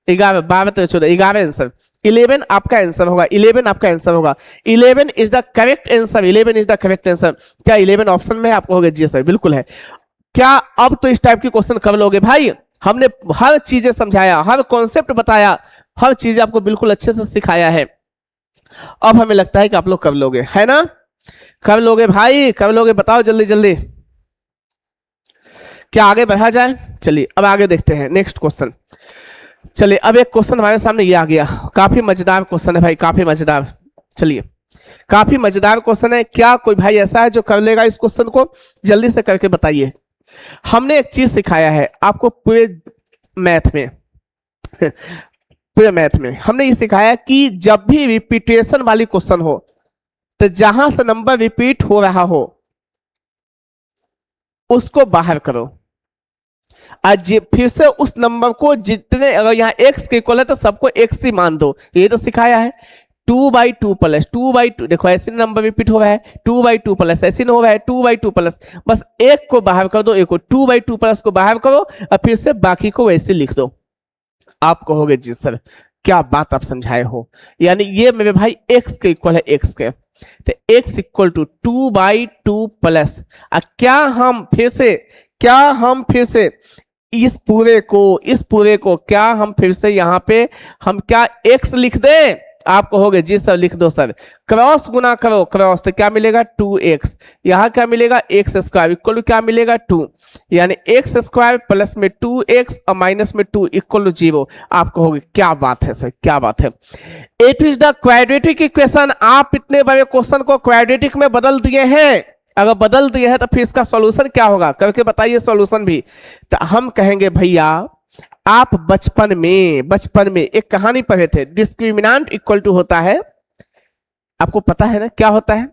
11 12 तो 14, 11 आंसर, 11 आपका आंसर होगा, 11 आपका आंसर होगा, 11 is the correct answer, 11 is the correct answer. क्या 11 ऑप्शन में है? आपको होगा जी सर, बिल्कुल है। क्या अब तो इस टाइप की क्वेश्चन कर लोगे भाई? हमने हर चीजें समझाया, हर कॉन्सेप्ट बताया, हर चीज आपको बिल्कुल अच्छे से सिखाया है, अब हमें लगता है कि आप लोग कर लोगे, है ना? कर लोगे भाई, कर लोगे, बताओ जल्दी जल्दी। क्या आगे बढ़ा जाए? चलिए अब आगे देखते हैं नेक्स्ट क्वेश्चन। चलिए अब एक क्वेश्चन हमारे सामने ये आ गया, काफी मजेदार क्वेश्चन है भाई, काफी मजेदार। चलिए काफी मजेदार क्वेश्चन है, क्या कोई भाई ऐसा है जो कर लेगा इस क्वेश्चन को? जल्दी से करके बताइए। हमने एक चीज सिखाया है आपको पूरे मैथ में पूरे मैथ में हमने ये सिखाया कि जब भी रिपीटेशन वाली क्वेश्चन हो तो जहां से नंबर रिपीट हो रहा हो उसको बाहर करो, आज फिर से उस नंबर को जितने, अगर यहाँ x के इक्वल है तो सबको x ही मान दो, ये तो सिखाया है। 2/2 प्लस 2/2, देखो ऐसे नंबर रिपीट हो रहा है, 2/2 प्लस ऐसे हो रहा है 2/2 प्लस, बस एक को बाहर कर दो, एक को 2/2 प्लस को बाहर करो और फिर से बाकी को वैसे लिख दो। आप कहोगे जी सर क्या बात आप समझाए हो, यानी ये मेरे भाई x के इक्वल है x के, तो x इक्वल टू 2/2 प्लस, क्या हम फिर से इस पूरे को क्या हम फिर से यहाँ पे हम क्या x लिख दें? आप कहोगे जी सर लिख दो सर, क्रॉस गुना करो, क्रॉस तो क्या मिलेगा 2x, यहाँ क्या मिलेगा x स्क्वायर इक्वल टू क्या मिलेगा 2, यानी x स्क्वायर प्लस में 2x और माइनस में 2 इक्वल टू 0। आप कहोगे क्या बात है सर, क्या बात है, it is the quadratic equation. आप इतने बड़े क्वेश्चन को क्वाड्रेटिक में बदल दिए हैं, अगर बदल दिए हैं तो फिर इसका सॉल्यूशन क्या होगा, करके बताइए सॉल्यूशन भी। तो हम कहेंगे भैया आप बचपन में एक कहानी पढ़े थे, डिस्क्रिमिनेंट इक्वल टू होता है, आपको पता है ना क्या होता है,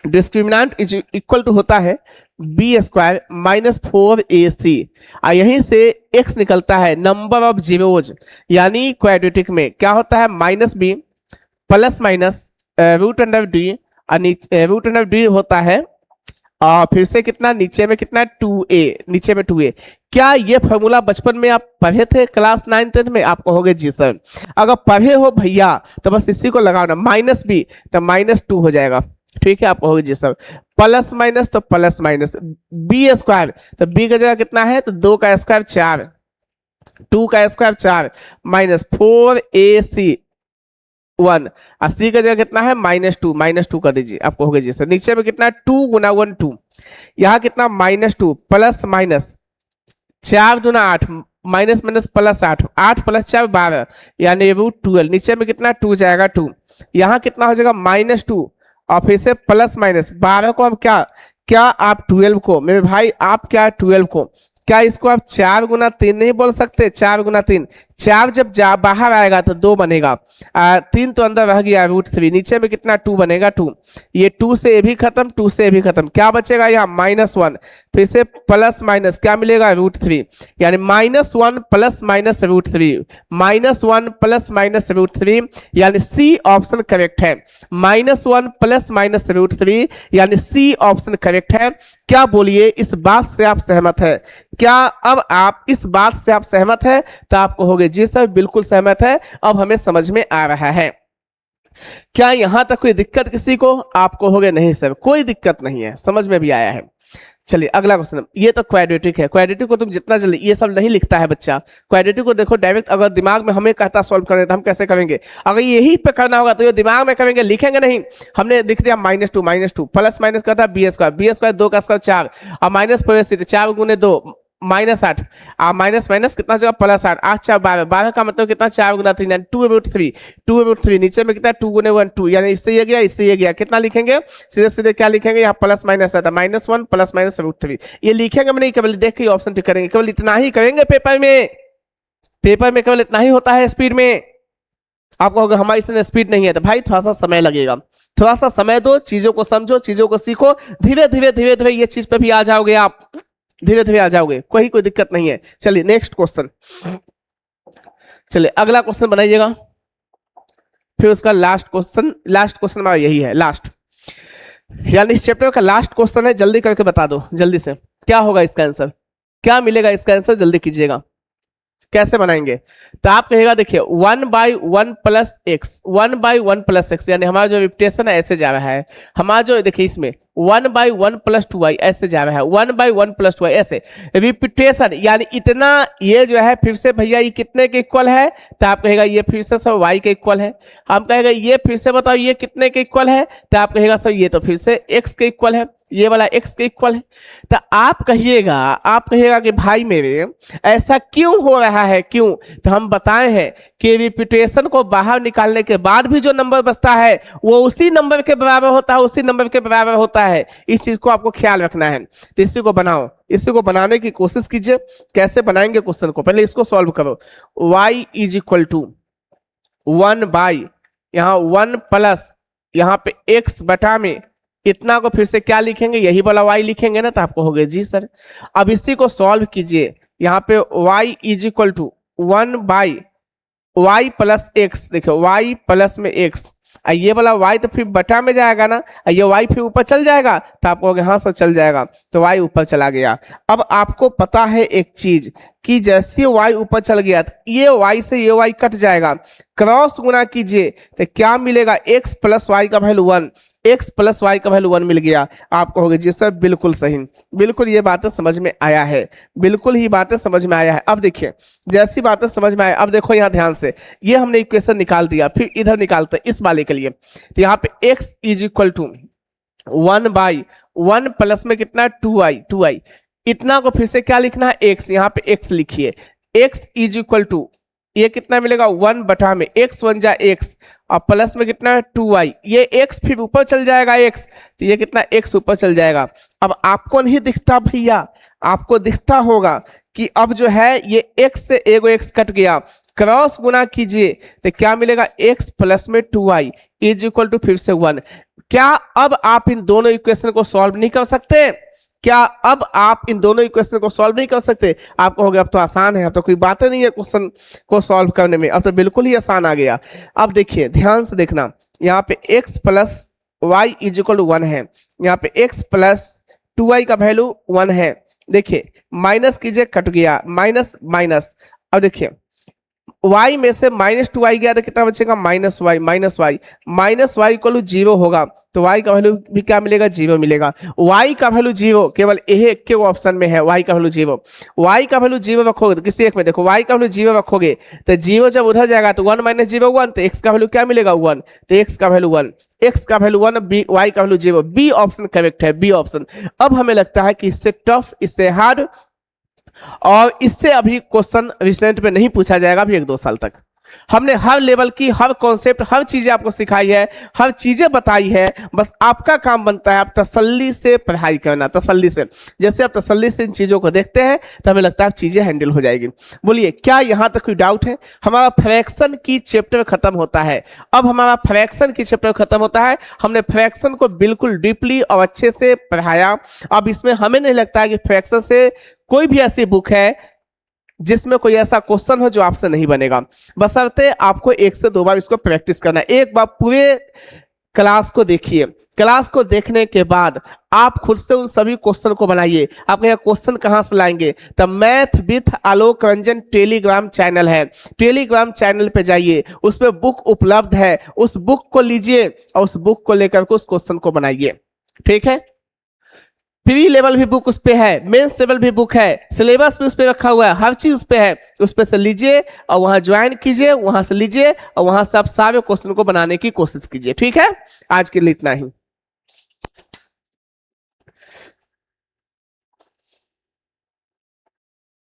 डिस्क्रिमिनेंट इज इक्वल टू होता है बी स्क्वायर माइनस 4ac, यहीं से x निकलता है नंबर ऑफ जीरोज, यानी क्वाड्रेटिक में क्या होता है minus B plus minus root under D, root under D होता है और फिर से कितना नीचे में कितना 2a, नीचे में 2a। क्या ये फॉर्मूला बचपन में आप पढ़े थे क्लास 9-10 में? आप कहोगे जी सर, अगर पढ़े हो भैया तो बस इसी को लगाओ ना, माइनस बी तो -2 हो जाएगा, ठीक है। आप कहोगे जी सर, प्लस माइनस तो प्लस माइनस, बी स्क्वायर तो बी का जगह कितना है तो 2 का स्क्वायर 4, 2 का स्क्वायर 4 माइनस 4ac 1, और सी का जगह कितना है -2 कर दीजिए। आप कहोगे जी सर नीचे में कितना 2 गुना 1 2, यहाँ कितना -2 प्लस माइनस 4 दूना 8 माइनस माइनस प्लस 8, 8 प्लस 4 12, यानी रूट 12, नीचे में कितना 2 जाएगा 2, यहाँ कितना हो जाएगा -2 और फिर से प्लस माइनस 12 को हम क्या आप 12 को मेरे भाई आप क्या 12 को क्या इसको आप 4 गुना 3 नहीं बोल सकते, 4 गुना 3, 4 जब बाहर आएगा तो 2 बनेगा, 3 तो अंदर रह गया रूट 3, नीचे में कितना 2 बनेगा 2, ये 2 से ये भी खत्म, 2 से ये भी खत्म, क्या बचेगा यहाँ -1, फिर से प्लस माइनस क्या मिलेगा रूट 3, यानी -1 plus minus root 3, -1 plus minus root 3, यानी सी ऑप्शन करेक्ट है, -1 प्लस माइनस रूट 3 यानी सी ऑप्शन करेक्ट है। क्या बोलिए इस बात से आप सहमत है? क्या अब आप इस बात से आप सहमत है? तो आप कहोगे जी सर बिल्कुल सहमत है, अब हमें समझ में आ रहा है। क्या यहां तक कोई दिक्कत किसी को? आप कहोगे नहीं सर कोई दिक्कत नहीं है, समझ में भी आया है। चलिए अगला क्वेश्चन, ये तो क्वाड्रेटिक है, क्वाड्रेटिक को तुम जितना जल्दी, ये सब नहीं लिखता है बच्चा, क्वाड्रेटिक को देखो डायरेक्ट, अगर दिमाग में हमें कहता सॉल्व करने तो हम कैसे करेंगे, अगर यही पे करना होगा तो ये दिमाग में करेंगे, लिखेंगे नहीं। हमने लिख दिया -2 प्लस माइनस करता है बी स्क्वायर 2 का स्क्वायर 4 और माइनस 4 गुने 2 -8 माइनस माइनस कितना जगह +8, 8 4 12, 12 का मतलब कितना 4 गुना 3 यानी 2√3, नीचे में कितना 2 गुने 1 2, यानी इससे ये गया इससे ये गया, कितना लिखेंगे सीधे सीधे क्या लिखेंगे यहाँ प्लस माइनस आता -1 प्लस माइनस √3, ये लिखेंगे हम नहीं, केवल देख के ऑप्शन टिक करेंगे, केवल इतना ही करेंगे पेपर में केवल इतना ही होता है स्पीड में। आप कहोगे हमारी इसमें स्पीड नहीं है, तो भाई थोड़ा सा समय लगेगा, थोड़ा सा समय दो, चीजों को समझो, चीजों को सीखो, धीरे धीरे ये चीज पे भी आ जाओगे आप, धीरे आ जाओगे, कोई दिक्कत नहीं है। चलिए नेक्स्ट क्वेश्चन, चलिए अगला क्वेश्चन बनाइएगा, फिर उसका लास्ट क्वेश्चन हमारा यही है, लास्ट यानी इस चैप्टर का लास्ट क्वेश्चन है, जल्दी करके बता दो जल्दी से क्या होगा इसका आंसर, क्या मिलेगा इसका आंसर, जल्दी कीजिएगा। कैसे बनाएंगे? तो आप कहेगा देखिए 1/1 प्लस x, 1/1 प्लस x, यानी हमारा जो रिपीटेशन है ऐसे जा रहा है, हमारा जो देखिए इसमें 1/1 प्लस 2y ऐसे जा रहा है, 1/1 प्लस 2y ऐसे रिपीटेशन, यानी इतना ये जो है फिर से भैया ये कितने के इक्वल है, तो आप कहेगा ये फिर से सब y के इक्वल है। हम कहेगा ये फिर से बताओ ये कितने के इक्वल है, तो आप कहेगा सर ये तो फिर से x के इक्वल है, ये वाला x के इक्वल है। तो आप कहिएगा कि भाई मेरे ऐसा क्यों हो रहा है, क्यों? तो हम बताए हैं कि रिपीटेशन को बाहर निकालने के बाद भी जो नंबर बचता है वो उसी नंबर के बराबर होता है, इस चीज को आपको ख्याल रखना है। तो इसी को बनाओ, इसी को बनाने की कोशिश कीजिए। कैसे बनाएंगे क्वेश्चन को, पहले इसको सॉल्व करो। y is equal to 1 by यहाँ 1 प्लस यहाँ पे x बटा में इतना को फिर से क्या लिखेंगे, यही वाला y लिखेंगे ना, तो आपको हो गया जी सर। अब इसी को सॉल्व कीजिए, यहाँ पे y is equal to 1 by y plus X, देखो y प्लस में x, ये वाला y तो फिर बटा में जाएगा ना, ये y फिर ऊपर चल जाएगा, तो आप कहोगे हाँ सर चल जाएगा, तो y ऊपर चला गया। अब आपको पता है एक चीज कि जैसे ही y ऊपर चल गया तो ये y से ये y कट जाएगा, क्रॉस गुना कीजिए तो क्या मिलेगा, x प्लस वाई का वैल्यू 1, x प्लस वाई का वैल्यू 1 मिल गया। आप कहोगे जी सर बिल्कुल सही, बिल्कुल ये बातें समझ में आया है, बिल्कुल ही बातें समझ में आया है। अब देखिए जैसी बातें समझ में आया, अब देखो यहाँ ध्यान से, ये हमने इक्वेशन निकाल दिया, फिर इधर निकालते हैं इस वाले के लिए, तो यहाँ पे x is equal to 1 by 1 plus में कितना 2i, इतना को फिर से क्या लिखना है x, यहाँ पे x लिखिए, x इज इक्वल टू ये कितना मिलेगा 1 बटा में x 1 जा x और प्लस में कितना 2i, ये x फिर ऊपर चल जाएगा x, तो ये कितना x ऊपर चल जाएगा। अब आपको नहीं दिखता भैया, आपको दिखता होगा कि अब जो है ये x से एगो x कट गया, क्रॉस गुना कीजिए तो क्या मिलेगा x प्लस में 2i इज इक्वल टू फिर से 1। क्या अब आप इन दोनों इक्वेशन को सॉल्व नहीं कर सकते, क्या अब आप इन दोनों इक्वेशन को सॉल्व नहीं कर सकते? आप कहोगे अब तो आसान है, अब तो कोई बात नहीं है क्वेश्चन को सॉल्व करने में, अब तो बिल्कुल ही आसान आ गया। अब देखिए ध्यान से देखना, यहाँ पे x plus Y is equal to 1 है, यहाँ पे x प्लस 2i का वैल्यू 1 है, देखिए माइनस कीजिए कट गया, माइनस माइनस, अब देखिए y में से -2i गया तो कितना बचेगा माइनस वाई इक्वल टू 0 होगा, तो y का वैल्यू भी क्या मिलेगा 0 मिलेगा। y का वैल्यू 0 केवल एक के ऑप्शन में है, y का वैल्यू 0, y का वैल्यू 0 रखोगे तो किसी एक में देखो y का वैल्यू 0 रखोगे तो 0 जब उधर जाएगा तो 1 - 0 1, तो x का वैल्यू क्या मिलेगा 1, तो x का वैल्यू 1, x का वैल्यू 1, b y का वैल्यू 0, बी ऑप्शन करेक्ट है, बी ऑप्शन। अब हमें लगता है कि इससे टफ, इससे हार्ड और इससे अभी क्वेश्चन रिसेंट में नहीं पूछा जाएगा अभी 1-2 साल तक। हमने हर लेवल की हर कॉन्सेप्ट, हर चीजें आपको सिखाई है, हर चीजें बताई है, बस आपका काम बनता है आप तसल्ली से पढ़ाई करना, तसल्ली से। जैसे आप तसल्ली से इन चीजों को देखते हैं तो हमें लगता है चीजें हैंडल हो जाएगी। बोलिए क्या यहाँ तक कोई डाउट है? हमारा फ्रैक्शन की चैप्टर खत्म होता है, अब हमारा फ्रैक्शन की चैप्टर खत्म होता है। हमने फ्रैक्शन को बिल्कुल डीपली और अच्छे से पढ़ाया। अब इसमें हमें नहीं लगता है कि फ्रैक्शन से कोई भी ऐसी बुक है जिसमें कोई ऐसा क्वेश्चन हो जो आपसे नहीं बनेगा, बशर्ते आपको 1 से 2 बार इसको प्रैक्टिस करना है। एक बार पूरे क्लास को देखिए, क्लास को देखने के बाद आप खुद से उन सभी क्वेश्चन को बनाइए। आप कहेंगे क्वेश्चन कहाँ से लाएंगे, तो math with Alok Ranjan Telegram channel है, टेलीग्राम चैनल पे जाइए, उस पर बुक उपलब्ध है, उस बुक को लीजिए और उस बुक को लेकर के उस क्वेश्चन को बनाइए, ठीक है। प्री लेवल भी बुक उस पे है, मेंस लेवल भी बुक है, सिलेबस भी उस पे रखा हुआ है, हर चीज उस पे है, उस पे से लीजिए और वहां ज्वाइन कीजिए, वहां से लीजिए और वहां से आप सारे क्वेश्चन को बनाने की कोशिश कीजिए, ठीक है। आज के लिए इतना ही।